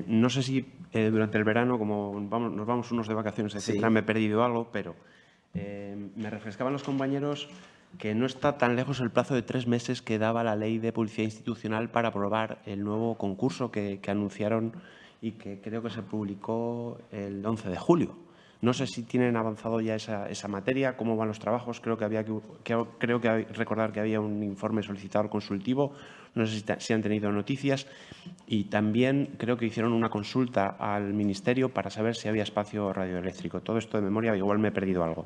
no sé si durante el verano, como nos vamos unos de vacaciones, etcétera, Sí. me he perdido algo, pero me refrescaban los compañeros que no está tan lejos el plazo de 3 meses que daba la Ley de Publicidad Institucional para aprobar el nuevo concurso que anunciaron y que creo que se publicó el 11 de julio. No sé si tienen avanzado ya esa materia, cómo van los trabajos. Creo que recordar que había un informe solicitado al consultivo. No sé si han tenido noticias. Y también creo que hicieron una consulta al Ministerio para saber si había espacio radioeléctrico. Todo esto de memoria, igual me he perdido algo.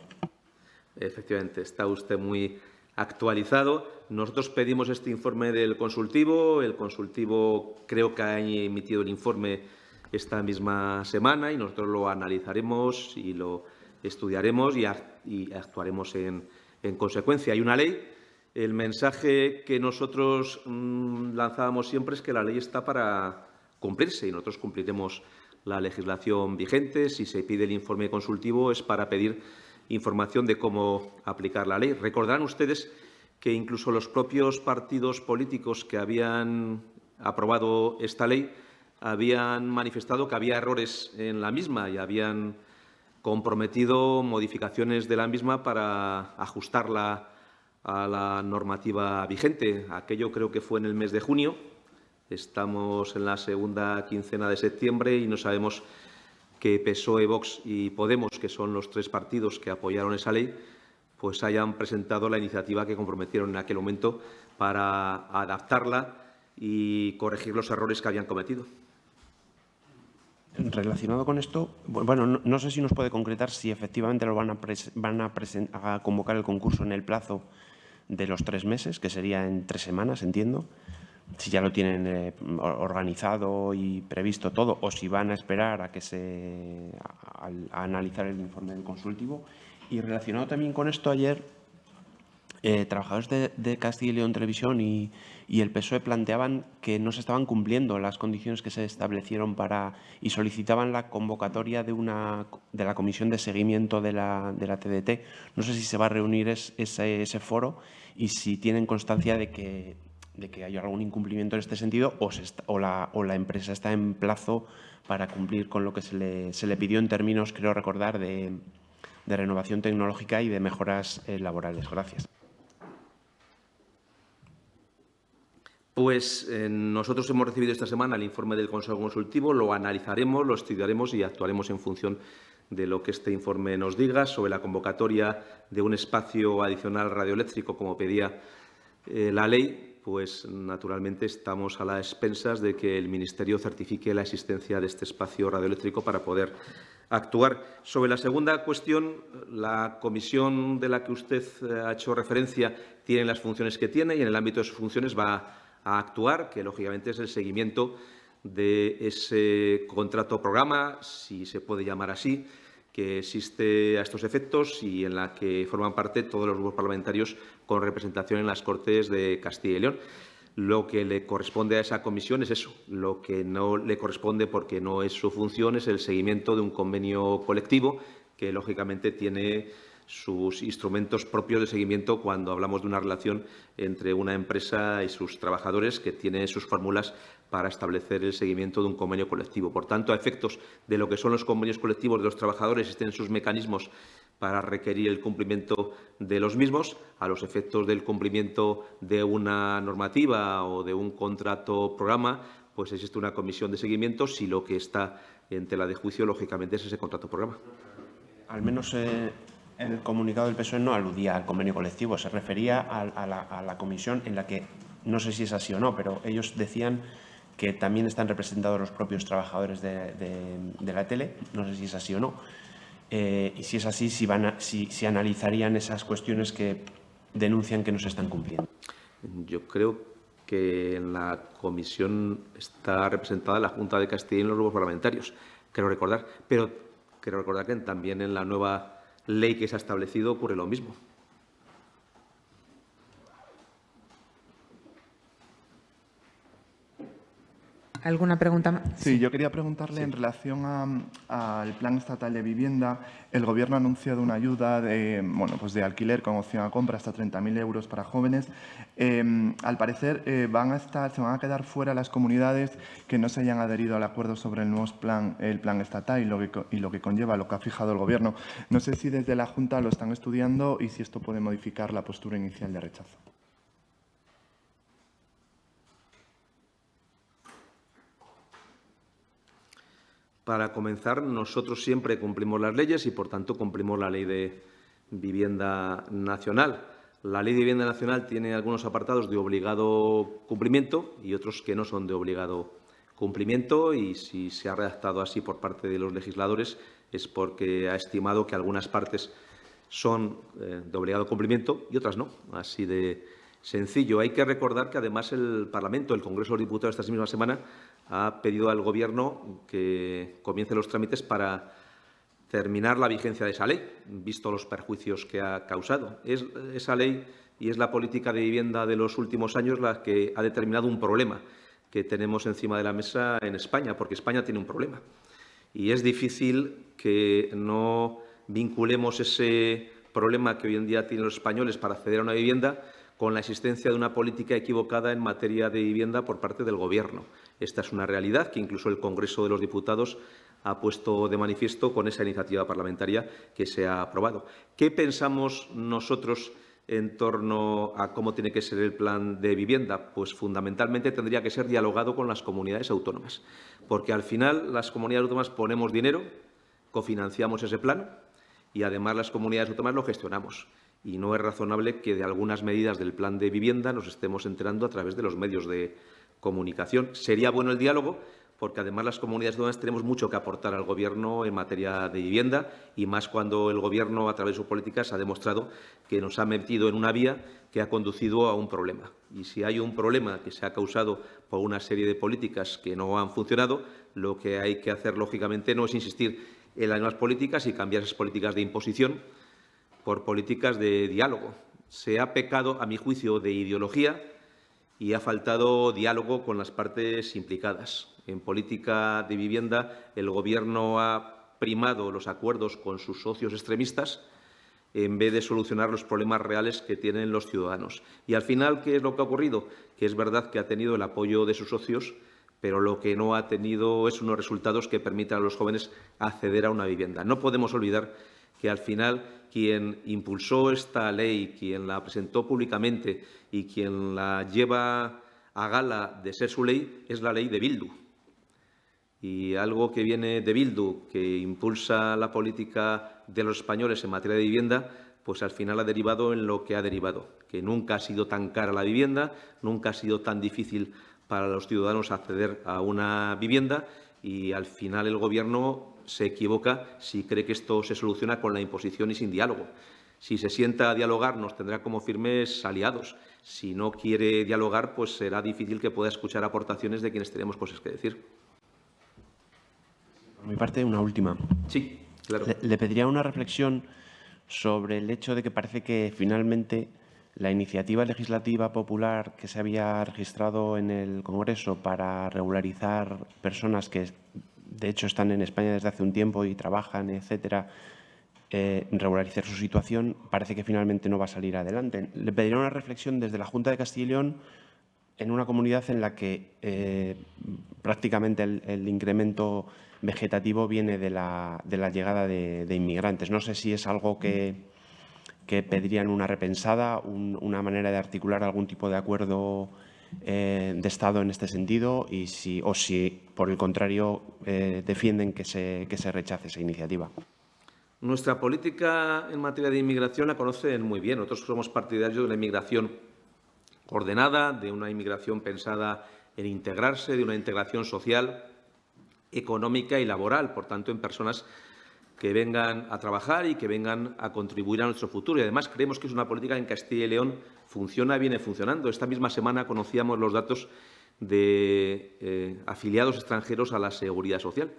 Efectivamente, está usted muy actualizado. Nosotros pedimos este informe del consultivo. El consultivo creo que ha emitido el informe esta misma semana y nosotros lo analizaremos y lo estudiaremos y actuaremos en consecuencia. Hay una ley. El mensaje que nosotros lanzábamos siempre es que la ley está para cumplirse y nosotros cumpliremos la legislación vigente. Si se pide el informe consultivo es para pedir información de cómo aplicar la ley. Recordarán ustedes que incluso los propios partidos políticos que habían aprobado esta ley habían manifestado que había errores en la misma y habían comprometido modificaciones de la misma para ajustarla a la normativa vigente. Aquello creo que fue en el mes de junio. Estamos en la segunda quincena de septiembre y no sabemos que PSOE, Vox y Podemos, que son los 3 partidos que apoyaron esa ley, pues hayan presentado la iniciativa que comprometieron en aquel momento para adaptarla y corregir los errores que habían cometido. Relacionado con esto, bueno, no sé si nos puede concretar si efectivamente lo van a convocar el concurso en el plazo de los 3 meses, que sería en 3 semanas, entiendo. Si ya lo tienen organizado y previsto todo, o si van a esperar a analizar el informe del consultivo. Y relacionado también con esto, ayer trabajadores de Castilla y León Televisión y el PSOE planteaban que no se estaban cumpliendo las condiciones que se establecieron y solicitaban la convocatoria de la comisión de seguimiento de la TDT. No sé si se va a reunir ese foro y si tienen constancia de que haya algún incumplimiento en este sentido o la empresa está en plazo para cumplir con lo que se le pidió en términos, creo recordar, de renovación tecnológica y de mejoras laborales. Gracias. Pues nosotros hemos recibido esta semana el informe del Consejo Consultivo, lo analizaremos, lo estudiaremos y actuaremos en función de lo que este informe nos diga sobre la convocatoria de un espacio adicional radioeléctrico, como pedía la ley. Pues naturalmente estamos a las expensas de que el Ministerio certifique la existencia de este espacio radioeléctrico para poder actuar. Sobre la segunda cuestión, la comisión de la que usted ha hecho referencia tiene las funciones que tiene y en el ámbito de sus funciones va a actuar, que lógicamente es el seguimiento de ese contrato-programa, si se puede llamar así, que existe a estos efectos y en la que forman parte todos los grupos parlamentarios con representación en las Cortes de Castilla y León. Lo que le corresponde a esa comisión es eso. Lo que no le corresponde, porque no es su función, es el seguimiento de un convenio colectivo que, lógicamente, tiene sus instrumentos propios de seguimiento cuando hablamos de una relación entre una empresa y sus trabajadores, que tiene sus fórmulas para establecer el seguimiento de un convenio colectivo. Por tanto, a efectos de lo que son los convenios colectivos de los trabajadores, existen sus mecanismos para requerir el cumplimiento de los mismos. A los efectos del cumplimiento de una normativa o de un contrato-programa, pues existe una comisión de seguimiento si lo que está en tela de juicio, lógicamente, es ese contrato-programa. Al menos el comunicado del PSOE no aludía al convenio colectivo, se refería a la comisión en la que, no sé si es así o no, pero ellos decían que también están representados los propios trabajadores de la tele, no sé si es así o no, y si es así, si analizarían esas cuestiones que denuncian que no se están cumpliendo. Yo creo que en la comisión está representada la Junta de Castilla y León y los grupos parlamentarios, creo recordar, pero creo recordar que también en la nueva ley que se ha establecido ocurre lo mismo. ¿Alguna pregunta más? Sí, yo quería preguntarle en relación al Plan Estatal de Vivienda. El Gobierno ha anunciado una ayuda de alquiler con opción a compra hasta 30.000 euros para jóvenes. Al parecer, se van a quedar fuera las comunidades que no se hayan adherido al acuerdo sobre el plan estatal y lo que conlleva, lo que ha fijado el Gobierno. No sé si desde la Junta lo están estudiando y si esto puede modificar la postura inicial de rechazo. Para comenzar, nosotros siempre cumplimos las leyes y, por tanto, cumplimos la Ley de Vivienda Nacional. La Ley de Vivienda Nacional tiene algunos apartados de obligado cumplimiento y otros que no son de obligado cumplimiento, y si se ha redactado así por parte de los legisladores es porque ha estimado que algunas partes son de obligado cumplimiento y otras no. Así de sencillo. Hay que recordar que, además, el Parlamento, el Congreso de los Diputados, esta misma semana ha pedido al Gobierno que comience los trámites para terminar la vigencia de esa ley, visto los perjuicios que ha causado. Es esa ley y es la política de vivienda de los últimos años la que ha determinado un problema que tenemos encima de la mesa en España, porque España tiene un problema. Y es difícil que no vinculemos ese problema que hoy en día tienen los españoles para acceder a una vivienda con la existencia de una política equivocada en materia de vivienda por parte del Gobierno. Esta es una realidad que incluso el Congreso de los Diputados ha puesto de manifiesto con esa iniciativa parlamentaria que se ha aprobado. ¿Qué pensamos nosotros en torno a cómo tiene que ser el plan de vivienda? Pues fundamentalmente tendría que ser dialogado con las comunidades autónomas, porque al final las comunidades autónomas ponemos dinero, cofinanciamos ese plan y además las comunidades autónomas lo gestionamos. Y no es razonable que de algunas medidas del plan de vivienda nos estemos enterando a través de los medios de comunicación. Sería bueno el diálogo, porque además las comunidades autónomas tenemos mucho que aportar al Gobierno en materia de vivienda, y más cuando el Gobierno, a través de sus políticas, ha demostrado que nos ha metido en una vía que ha conducido a un problema. Y si hay un problema que se ha causado por una serie de políticas que no han funcionado, lo que hay que hacer, lógicamente, no es insistir en las nuevas políticas y cambiar esas políticas de imposición por políticas de diálogo. se ha pecado, a mi juicio, de ideología y ha faltado diálogo con las partes implicadas. En política de vivienda, el Gobierno ha primado los acuerdos con sus socios extremistas en vez de solucionar los problemas reales que tienen los ciudadanos. Y al final, ¿qué es lo que ha ocurrido? Que es verdad que ha tenido el apoyo de sus socios, pero lo que no ha tenido es unos resultados que permitan a los jóvenes acceder a una vivienda. No podemos olvidar que al final quien impulsó esta ley, quien la presentó públicamente y quien la lleva a gala de ser su ley es la ley de Bildu. Y algo que viene de Bildu, que impulsa la política de los españoles en materia de vivienda, pues al final ha derivado en lo que ha derivado, que nunca ha sido tan cara la vivienda, nunca ha sido tan difícil para los ciudadanos acceder a una vivienda y al final el Gobierno se equivoca si cree que esto se soluciona con la imposición y sin diálogo. Si se sienta a dialogar, nos tendrá como firmes aliados. Si no quiere dialogar, pues será difícil que pueda escuchar aportaciones de quienes tenemos cosas que decir. Por mi parte, una última. Sí, claro. Le pediría una reflexión sobre el hecho de que parece que finalmente la iniciativa legislativa popular que se había registrado en el Congreso para regularizar personas que, de hecho, están en España desde hace un tiempo y trabajan, etcétera, regularizar su situación, parece que finalmente no va a salir adelante. Le pediría una reflexión desde la Junta de Castilla y León en una comunidad en la que prácticamente el incremento vegetativo viene de la llegada de inmigrantes. No sé si es algo que pedirían una repensada, una manera de articular algún tipo de acuerdo de Estado en este sentido y si, por el contrario, defienden que se rechace esa iniciativa. Nuestra política en materia de inmigración la conocen muy bien. Nosotros somos partidarios de una inmigración ordenada, de una inmigración pensada en integrarse, de una integración social, económica y laboral, por tanto, en personas que vengan a trabajar y que vengan a contribuir a nuestro futuro. Y además creemos que es una política que en Castilla y León funciona, viene funcionando. Esta misma semana conocíamos los datos de afiliados extranjeros a la Seguridad Social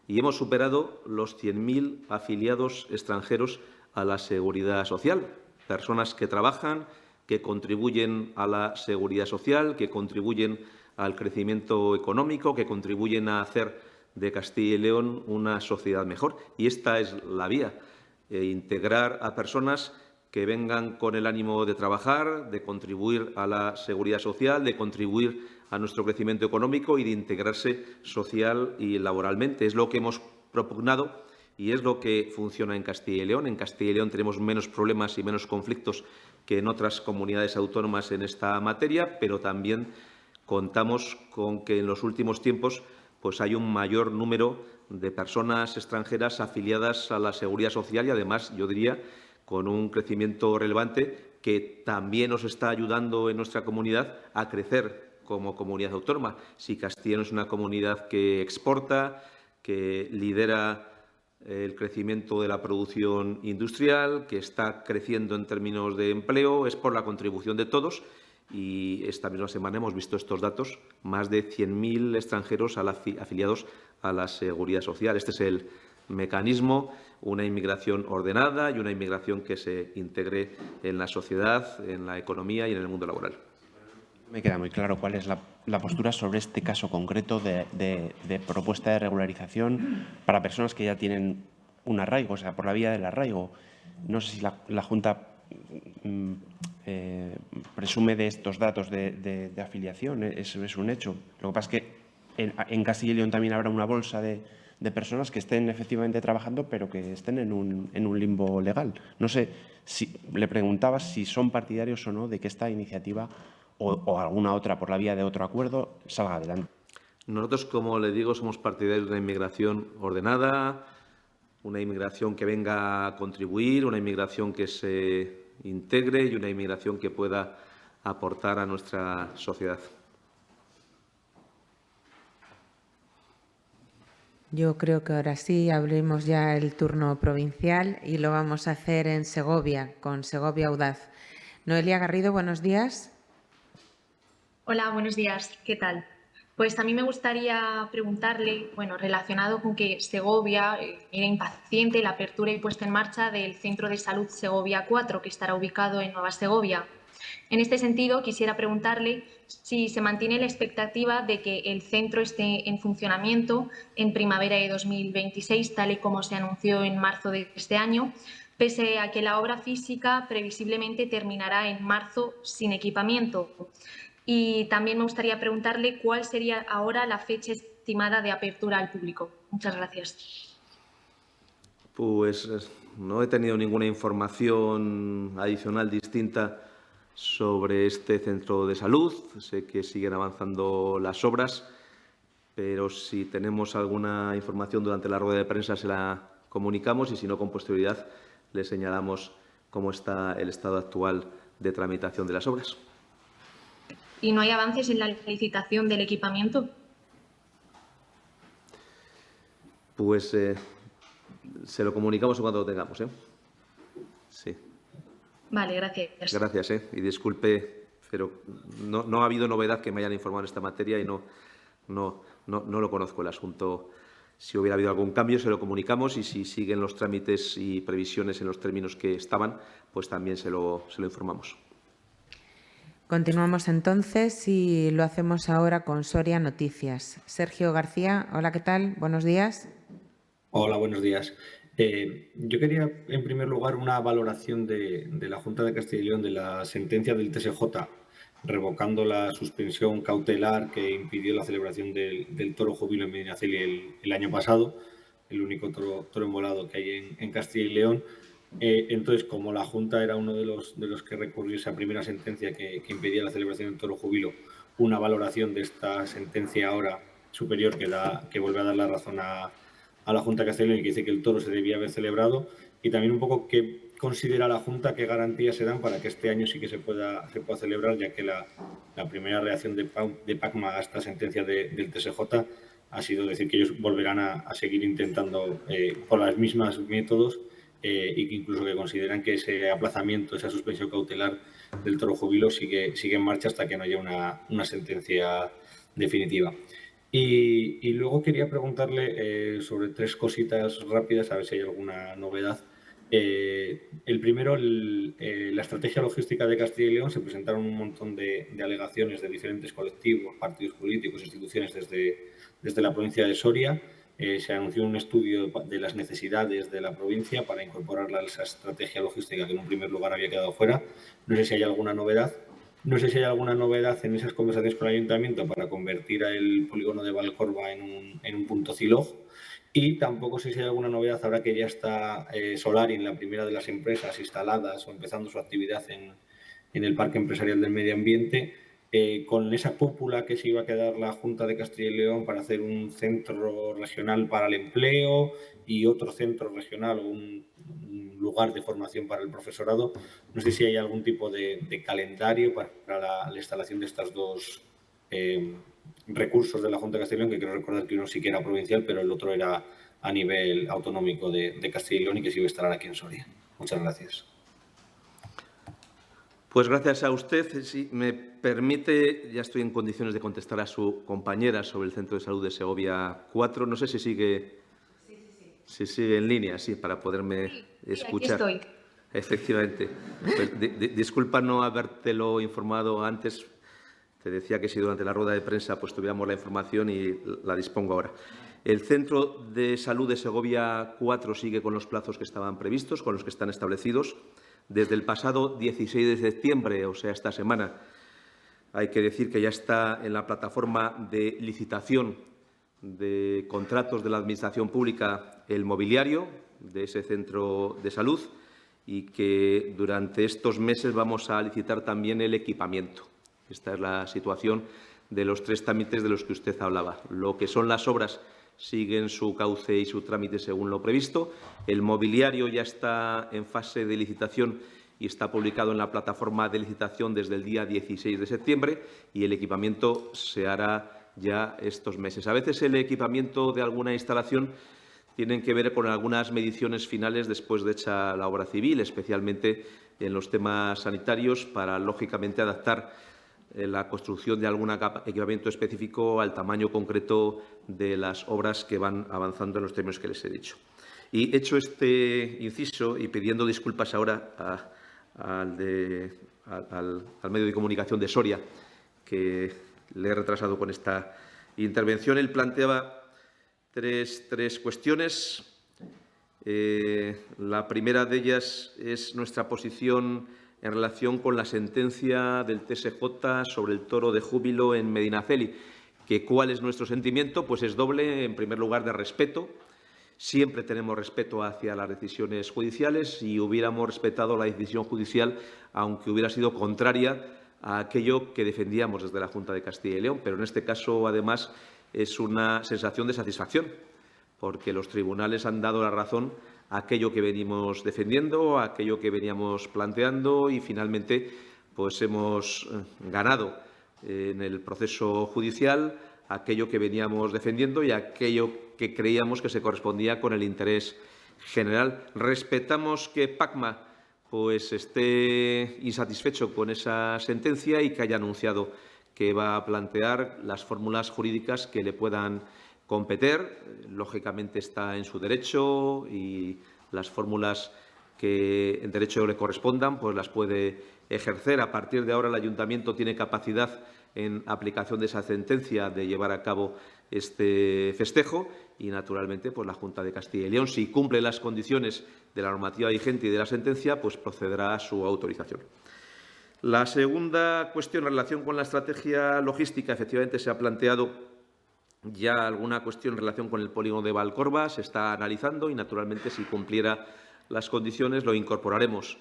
y hemos superado los 100.000 afiliados extranjeros a la Seguridad Social, personas que trabajan, que contribuyen a la Seguridad Social, que contribuyen al crecimiento económico, que contribuyen a hacer de Castilla y León una sociedad mejor. Y esta es la vía, integrar a personas que vengan con el ánimo de trabajar, de contribuir a la seguridad social, de contribuir a nuestro crecimiento económico y de integrarse social y laboralmente. Es lo que hemos propugnado y es lo que funciona en Castilla y León. En Castilla y León tenemos menos problemas y menos conflictos que en otras comunidades autónomas en esta materia, pero también contamos con que en los últimos tiempos pues hay un mayor número de personas extranjeras afiliadas a la Seguridad Social y, además, yo diría, con un crecimiento relevante que también nos está ayudando en nuestra comunidad a crecer como comunidad autónoma. Si Castilla y León es una comunidad que exporta, que lidera el crecimiento de la producción industrial, que está creciendo en términos de empleo, es por la contribución de todos. Y esta misma semana hemos visto estos datos, más de 100.000 extranjeros afiliados a la Seguridad Social. Este es el mecanismo, una inmigración ordenada y una inmigración que se integre en la sociedad, en la economía y en el mundo laboral. Me queda muy claro cuál es la postura sobre este caso concreto de propuesta de regularización para personas que ya tienen un arraigo, o sea, por la vía del arraigo. No sé si la Junta presume de estos datos de afiliación, eso es un hecho. Lo que pasa es que en Castilla y León también habrá una bolsa de personas que estén efectivamente trabajando, pero que estén en un limbo legal. No sé, le preguntaba si son partidarios o no de que esta iniciativa o alguna otra por la vía de otro acuerdo salga adelante. Nosotros, como le digo, somos partidarios de una inmigración ordenada, una inmigración que venga a contribuir, una inmigración que se integre y una inmigración que pueda aportar a nuestra sociedad. Yo creo que ahora sí abrimos ya el turno provincial y lo vamos a hacer en Segovia, con Segovia Audaz. Noelia Garrido, buenos días. Hola, buenos días. ¿Qué tal? Pues a mí me gustaría preguntarle, bueno, relacionado con que Segovia era impaciente la apertura y puesta en marcha del Centro de Salud Segovia 4, que estará ubicado en Nueva Segovia. En este sentido, quisiera preguntarle si se mantiene la expectativa de que el centro esté en funcionamiento en primavera de 2026, tal y como se anunció en marzo de este año, pese a que la obra física previsiblemente terminará en marzo sin equipamiento. Y también me gustaría preguntarle cuál sería ahora la fecha estimada de apertura al público. Muchas gracias. Pues no he tenido ninguna información adicional distinta sobre este centro de salud. Sé que siguen avanzando las obras, pero si tenemos alguna información durante la rueda de prensa se la comunicamos y, si no, con posterioridad le señalamos cómo está el estado actual de tramitación de las obras. ¿Y no hay avances en la licitación del equipamiento? Pues se lo comunicamos cuando lo tengamos. Sí. Vale, gracias. Gracias, y disculpe, pero no ha habido novedad que me hayan informado en esta materia y no lo conozco el asunto. Si hubiera habido algún cambio, se lo comunicamos, y si siguen los trámites y previsiones en los términos que estaban, pues también se lo informamos. Continuamos entonces y lo hacemos ahora con Soria Noticias. Sergio García, hola, ¿qué tal? Buenos días. Hola, buenos días. Yo quería, en primer lugar, una valoración de la Junta de Castilla y León de la sentencia del TSJ revocando la suspensión cautelar que impidió la celebración del toro jubilo en Medinaceli el año pasado, el único toro embolado que hay en Castilla y León. Entonces, como la Junta era uno de los que recurrió esa primera sentencia que impedía la celebración del toro jubilo, una valoración de esta sentencia ahora superior que vuelve a dar la razón a la Junta de Castilla y León, y que dice que el toro se debía haber celebrado, y también un poco qué considera la Junta, qué garantías se dan para que este año sí que se pueda celebrar, ya que la primera reacción de PACMA a esta sentencia del TSJ ha sido decir que ellos volverán a seguir intentando por los mismos métodos, y que incluso que consideran que ese aplazamiento, esa suspensión cautelar del toro jubilo sigue en marcha hasta que no haya una sentencia definitiva. Y luego quería preguntarle sobre tres cositas rápidas, a ver si hay alguna novedad. El primero, la estrategia logística de Castilla y León. Se presentaron un montón de alegaciones de diferentes colectivos, partidos políticos, instituciones desde la provincia de Soria. Se anunció un estudio de las necesidades de la provincia para incorporarla a esa estrategia logística que en un primer lugar había quedado fuera. No sé si hay alguna novedad. No sé si hay alguna novedad en esas conversaciones con el Ayuntamiento para convertir el polígono de Valcorba en un punto CILOG. Y tampoco sé si hay alguna novedad ahora que ya está Solarin, la primera de las empresas instaladas o empezando su actividad en el Parque Empresarial del Medio Ambiente, con esa cúpula que se iba a quedar la Junta de Castilla y León para hacer un centro regional para el empleo y otro centro regional, un lugar de formación para el profesorado. No sé si hay algún tipo de calendario para la instalación de estos dos recursos de la Junta de Castilla y León, que quiero recordar que uno sí que era provincial, pero el otro era a nivel autonómico de Castilla y León, y que se iba a instalar aquí en Soria. Muchas gracias. Pues gracias a usted. Si me permite, ya estoy en condiciones de contestar a su compañera sobre el Centro de Salud de Segovia 4. No sé si sigue, si sigue en línea, sí, para poderme escuchar. Aquí estoy. Efectivamente. Pues, disculpa no habértelo informado antes. Te decía que si durante la rueda de prensa pues tuviéramos la información, y la dispongo ahora. El Centro de Salud de Segovia 4 sigue con los plazos que estaban previstos, con los que están establecidos. Desde el pasado 16 de septiembre, o sea, esta semana, hay que decir que ya está en la plataforma de licitación de contratos de la Administración Pública el mobiliario de ese centro de salud, y que durante estos meses vamos a licitar también el equipamiento. Esta es la situación de los tres trámites de los que usted hablaba. Lo que son las obras siguen su cauce y su trámite según lo previsto. El mobiliario ya está en fase de licitación y está publicado en la plataforma de licitación desde el día 16 de septiembre, y el equipamiento se hará ya estos meses. A veces el equipamiento de alguna instalación tiene que ver con algunas mediciones finales después de hecha la obra civil, especialmente en los temas sanitarios, para, lógicamente, adaptar la construcción de algún equipamiento específico al tamaño concreto de las obras que van avanzando en los términos que les he dicho. Y hecho este inciso y pidiendo disculpas ahora al medio de comunicación de Soria, que le he retrasado con esta intervención, él planteaba tres cuestiones. La primera de ellas es nuestra posición en relación con la sentencia del TSJ sobre el toro de júbilo en Medinaceli. ¿Cuál es nuestro sentimiento? Pues es doble. En primer lugar, de respeto. Siempre tenemos respeto hacia las decisiones judiciales y hubiéramos respetado la decisión judicial aunque hubiera sido contraria a aquello que defendíamos desde la Junta de Castilla y León. Pero en este caso, además, es una sensación de satisfacción, porque los tribunales han dado la razón a aquello que venimos defendiendo, a aquello que veníamos planteando y, finalmente, pues hemos ganado en el proceso judicial aquello que veníamos defendiendo y aquello que creíamos que se correspondía con el interés general. Respetamos que Pacma pues esté insatisfecho con esa sentencia y que haya anunciado que va a plantear las fórmulas jurídicas que le puedan competir. Lógicamente está en su derecho y las fórmulas que en derecho le correspondan pues las puede ejercer. A partir de ahora el Ayuntamiento tiene capacidad, en aplicación de esa sentencia, de llevar a cabo este festejo y, naturalmente, pues la Junta de Castilla y León, si cumple las condiciones de la normativa vigente y de la sentencia, pues procederá a su autorización. La segunda cuestión, en relación con la estrategia logística, efectivamente se ha planteado ya alguna cuestión en relación con el polígono de Valcorba. Se está analizando y, naturalmente, si cumpliera las condiciones, lo incorporaremos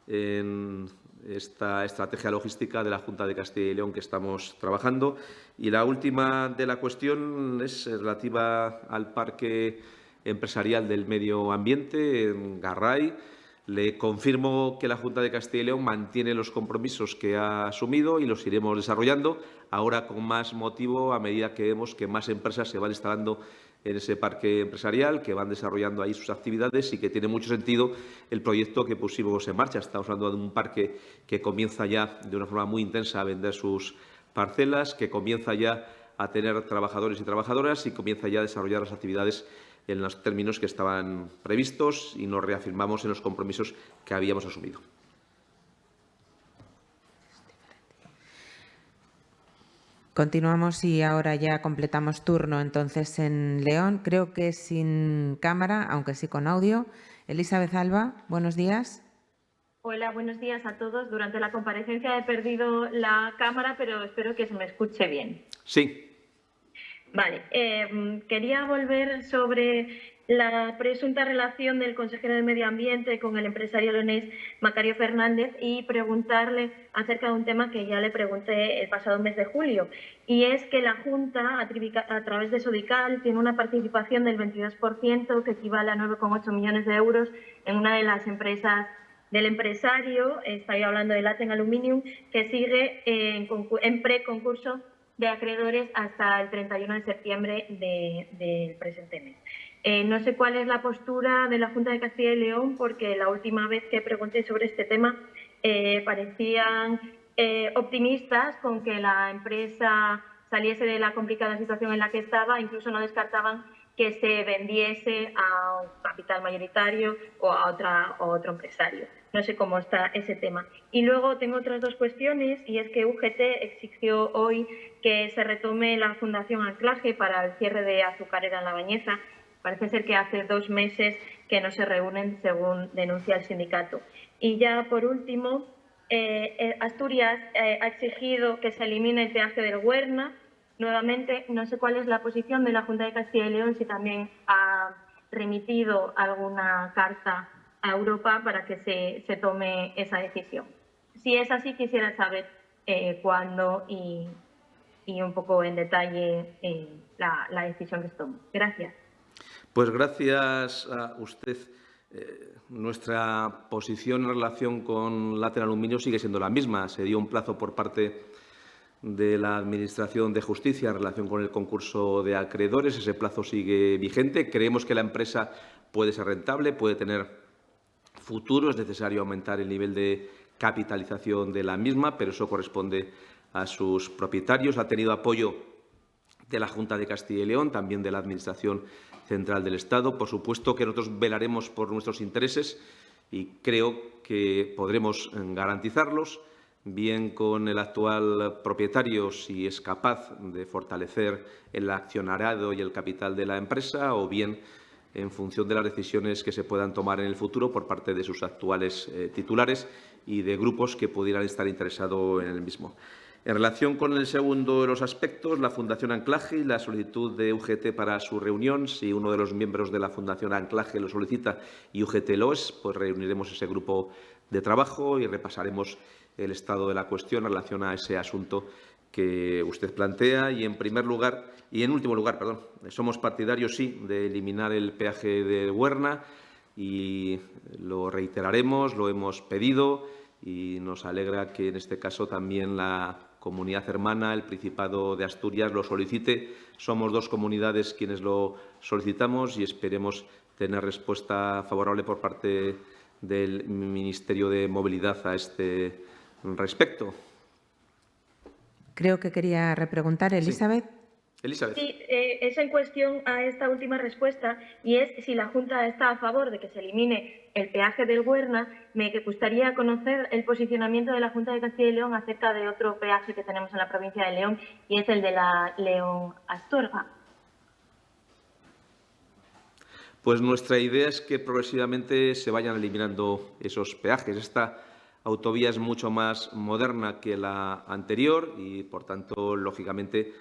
en esta estrategia logística de la Junta de Castilla y León que estamos trabajando. Y la última de la cuestión es relativa al parque empresarial del medio ambiente en Garray. Le confirmo que la Junta de Castilla y León mantiene los compromisos que ha asumido y los iremos desarrollando, ahora con más motivo a medida que vemos que más empresas se van instalando en ese parque empresarial, que van desarrollando ahí sus actividades y que tiene mucho sentido el proyecto que pusimos en marcha. Estamos hablando de un parque que comienza ya de una forma muy intensa a vender sus parcelas, que comienza ya a tener trabajadores y trabajadoras y comienza ya a desarrollar las actividades en los términos que estaban previstos y nos reafirmamos en los compromisos que habíamos asumido. Continuamos y ahora ya completamos turno entonces en León. Creo que sin cámara, aunque sí con audio. Elizabeth Alba, buenos días. Hola, buenos días a todos. Durante la comparecencia he perdido la cámara, pero espero que se me escuche bien. Sí. Vale, quería volver sobre la presunta relación del consejero de Medio Ambiente con el empresario leonés Macario Fernández y preguntarle acerca de un tema que ya le pregunté el pasado mes de julio, y es que la Junta, a través de Sodical, tiene una participación del 22%, que equivale a 9,8 millones de euros, en una de las empresas del empresario. Estoy hablando de Latin Aluminium, que sigue en preconcurso de acreedores hasta el 31 de septiembre del presente mes. No sé cuál es la postura de la Junta de Castilla y León, porque la última vez que pregunté sobre este tema parecían optimistas con que la empresa saliese de la complicada situación en la que estaba. Incluso no descartaban que se vendiese a un capital mayoritario o a otro empresario. No sé cómo está ese tema. Y luego tengo otras dos cuestiones, y es que UGT exigió hoy que se retome la Fundación Anclaje para el cierre de Azucarera en La Bañeza. Parece ser que hace 2 meses que no se reúnen, según denuncia el sindicato. Y ya por último, Asturias ha exigido que se elimine el peaje del Huerna. Nuevamente, no sé cuál es la posición de la Junta de Castilla y León, si también ha remitido alguna carta a Europa para que se tome esa decisión. Si es así, quisiera saber cuándo y un poco en detalle la decisión que se tome. Gracias. Pues gracias a usted. Nuestra posición en relación con Latin Aluminio sigue siendo la misma. Se dio un plazo por parte de la Administración de Justicia en relación con el concurso de acreedores. Ese plazo sigue vigente. Creemos que la empresa puede ser rentable, puede tener futuro. Es necesario aumentar el nivel de capitalización de la misma, pero eso corresponde a sus propietarios. Ha tenido apoyo de la Junta de Castilla y León, también de la Administración Central del Estado. Por supuesto que nosotros velaremos por nuestros intereses y creo que podremos garantizarlos, bien con el actual propietario, si es capaz de fortalecer el accionariado y el capital de la empresa, o bien en función de las decisiones que se puedan tomar en el futuro por parte de sus actuales titulares y de grupos que pudieran estar interesados en el mismo. En relación con el segundo de los aspectos, la Fundación Anclaje y la solicitud de UGT para su reunión, si uno de los miembros de la Fundación Anclaje lo solicita y UGT lo es, pues reuniremos ese grupo de trabajo y repasaremos el estado de la cuestión en relación a ese asunto que usted plantea. Y en último lugar, somos partidarios, sí, de eliminar el peaje de Huerna y lo reiteraremos, lo hemos pedido y nos alegra que en este caso también la comunidad hermana, el Principado de Asturias, lo solicite. Somos dos comunidades quienes lo solicitamos y esperemos tener respuesta favorable por parte del Ministerio de Movilidad a este respecto. Creo que quería repreguntar, Elizabeth. Sí. Elizabeth. Sí, es en cuestión a esta última respuesta, y es si la Junta está a favor de que se elimine el peaje del Huerna. Me gustaría conocer el posicionamiento de la Junta de Castilla y León acerca de otro peaje que tenemos en la provincia de León, y es el de la León-Astorga. Pues nuestra idea es que progresivamente se vayan eliminando esos peajes. Esta autovía es mucho más moderna que la anterior y, por tanto, lógicamente,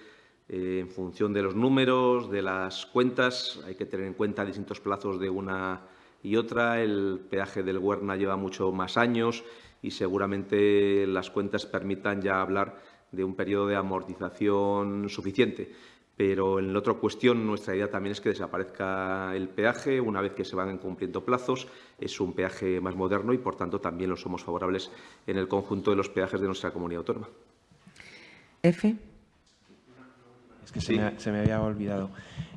en función de los números, de las cuentas, hay que tener en cuenta distintos plazos de una y otra. El peaje del Huerna lleva mucho más años y seguramente las cuentas permitan ya hablar de un periodo de amortización suficiente. Pero en la otra cuestión, nuestra idea también es que desaparezca el peaje una vez que se van cumpliendo plazos. Es un peaje más moderno y, por tanto, también lo somos favorables en el conjunto de los peajes de nuestra comunidad autónoma. F. Es que se me había olvidado.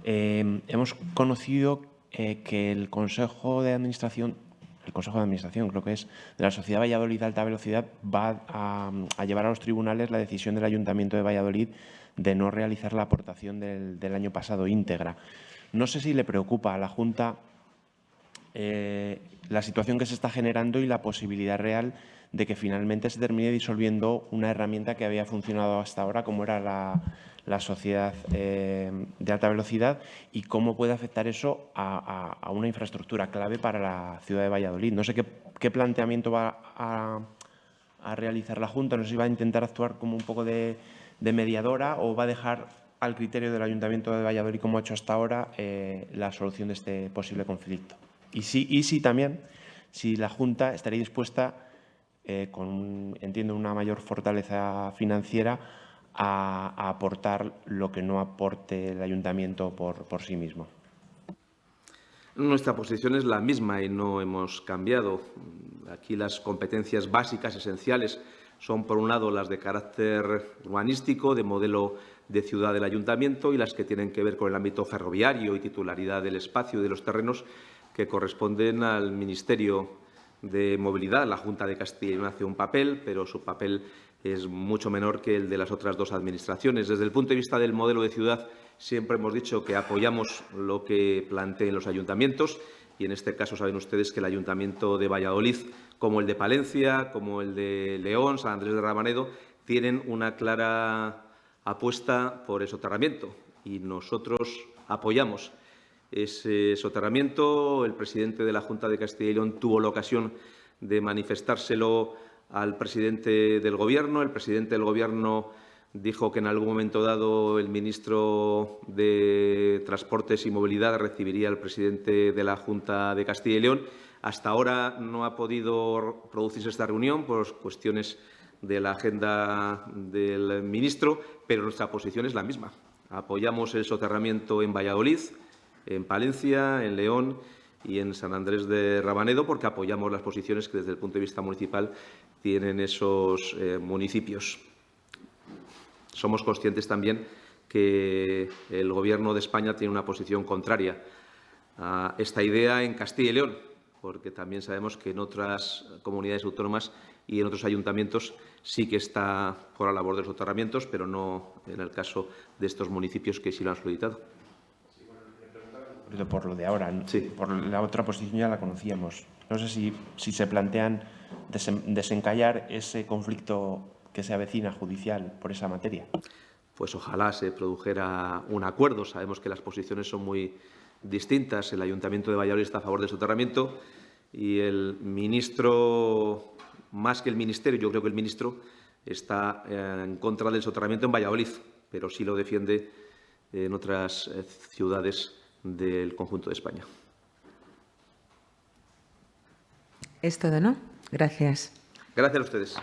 Hemos conocido que el Consejo de Administración creo que es, de la Sociedad Valladolid de Alta Velocidad va a llevar a los tribunales la decisión del Ayuntamiento de Valladolid de no realizar la aportación del año pasado íntegra. No sé si le preocupa a la Junta la situación que se está generando y la posibilidad real de que finalmente se termine disolviendo una herramienta que había funcionado hasta ahora, como era la sociedad de alta velocidad, y cómo puede afectar eso a una infraestructura clave para la ciudad de Valladolid. No sé qué planteamiento va a realizar la Junta, no sé si va a intentar actuar como un poco de mediadora o va a dejar al criterio del Ayuntamiento de Valladolid, como ha hecho hasta ahora, la solución de este posible conflicto. Y si también, si la Junta estaría dispuesta, entiendo, una mayor fortaleza financiera, a aportar lo que no aporte el Ayuntamiento por sí mismo. Nuestra posición es la misma y no hemos cambiado. Aquí las competencias básicas, esenciales, son, por un lado, las de carácter urbanístico, de modelo de ciudad del Ayuntamiento, y las que tienen que ver con el ámbito ferroviario y titularidad del espacio y de los terrenos, que corresponden al Ministerio de Movilidad. La Junta de Castilla y León hace un papel, pero su papel es mucho menor que el de las otras dos administraciones. Desde el punto de vista del modelo de ciudad, siempre hemos dicho que apoyamos lo que planteen los ayuntamientos, y en este caso saben ustedes que el Ayuntamiento de Valladolid, como el de Palencia, como el de León, San Andrés de Ramanedo, tienen una clara apuesta por el soterramiento, y nosotros apoyamos ese soterramiento. El presidente de la Junta de Castilla y León tuvo la ocasión de manifestárselo al presidente del Gobierno. El presidente del Gobierno dijo que en algún momento dado el ministro de Transportes y Movilidad recibiría al presidente de la Junta de Castilla y León. Hasta ahora no ha podido producirse esta reunión por cuestiones de la agenda del ministro, pero nuestra posición es la misma. Apoyamos el soterramiento en Valladolid, en Palencia, en León y en San Andrés de Ramanedo, porque apoyamos las posiciones que desde el punto de vista municipal tienen esos municipios. Somos conscientes también que el Gobierno de España tiene una posición contraria a esta idea en Castilla y León, porque también sabemos que en otras comunidades autónomas y en otros ayuntamientos sí que está por la labor de los soterramientos, pero no en el caso de estos municipios que sí lo han solicitado. Por lo de ahora, ¿no? Sí. Por la otra posición ya la conocíamos. No sé si se plantean desencallar ese conflicto que se avecina judicial por esa materia. Pues ojalá se produjera un acuerdo. Sabemos que las posiciones son muy distintas. El Ayuntamiento de Valladolid está a favor del soterramiento y el ministro, más que el ministerio, yo creo que el ministro está en contra del soterramiento en Valladolid, pero sí lo defiende en otras ciudades del conjunto de España. Es todo, ¿no? Gracias. Gracias a ustedes.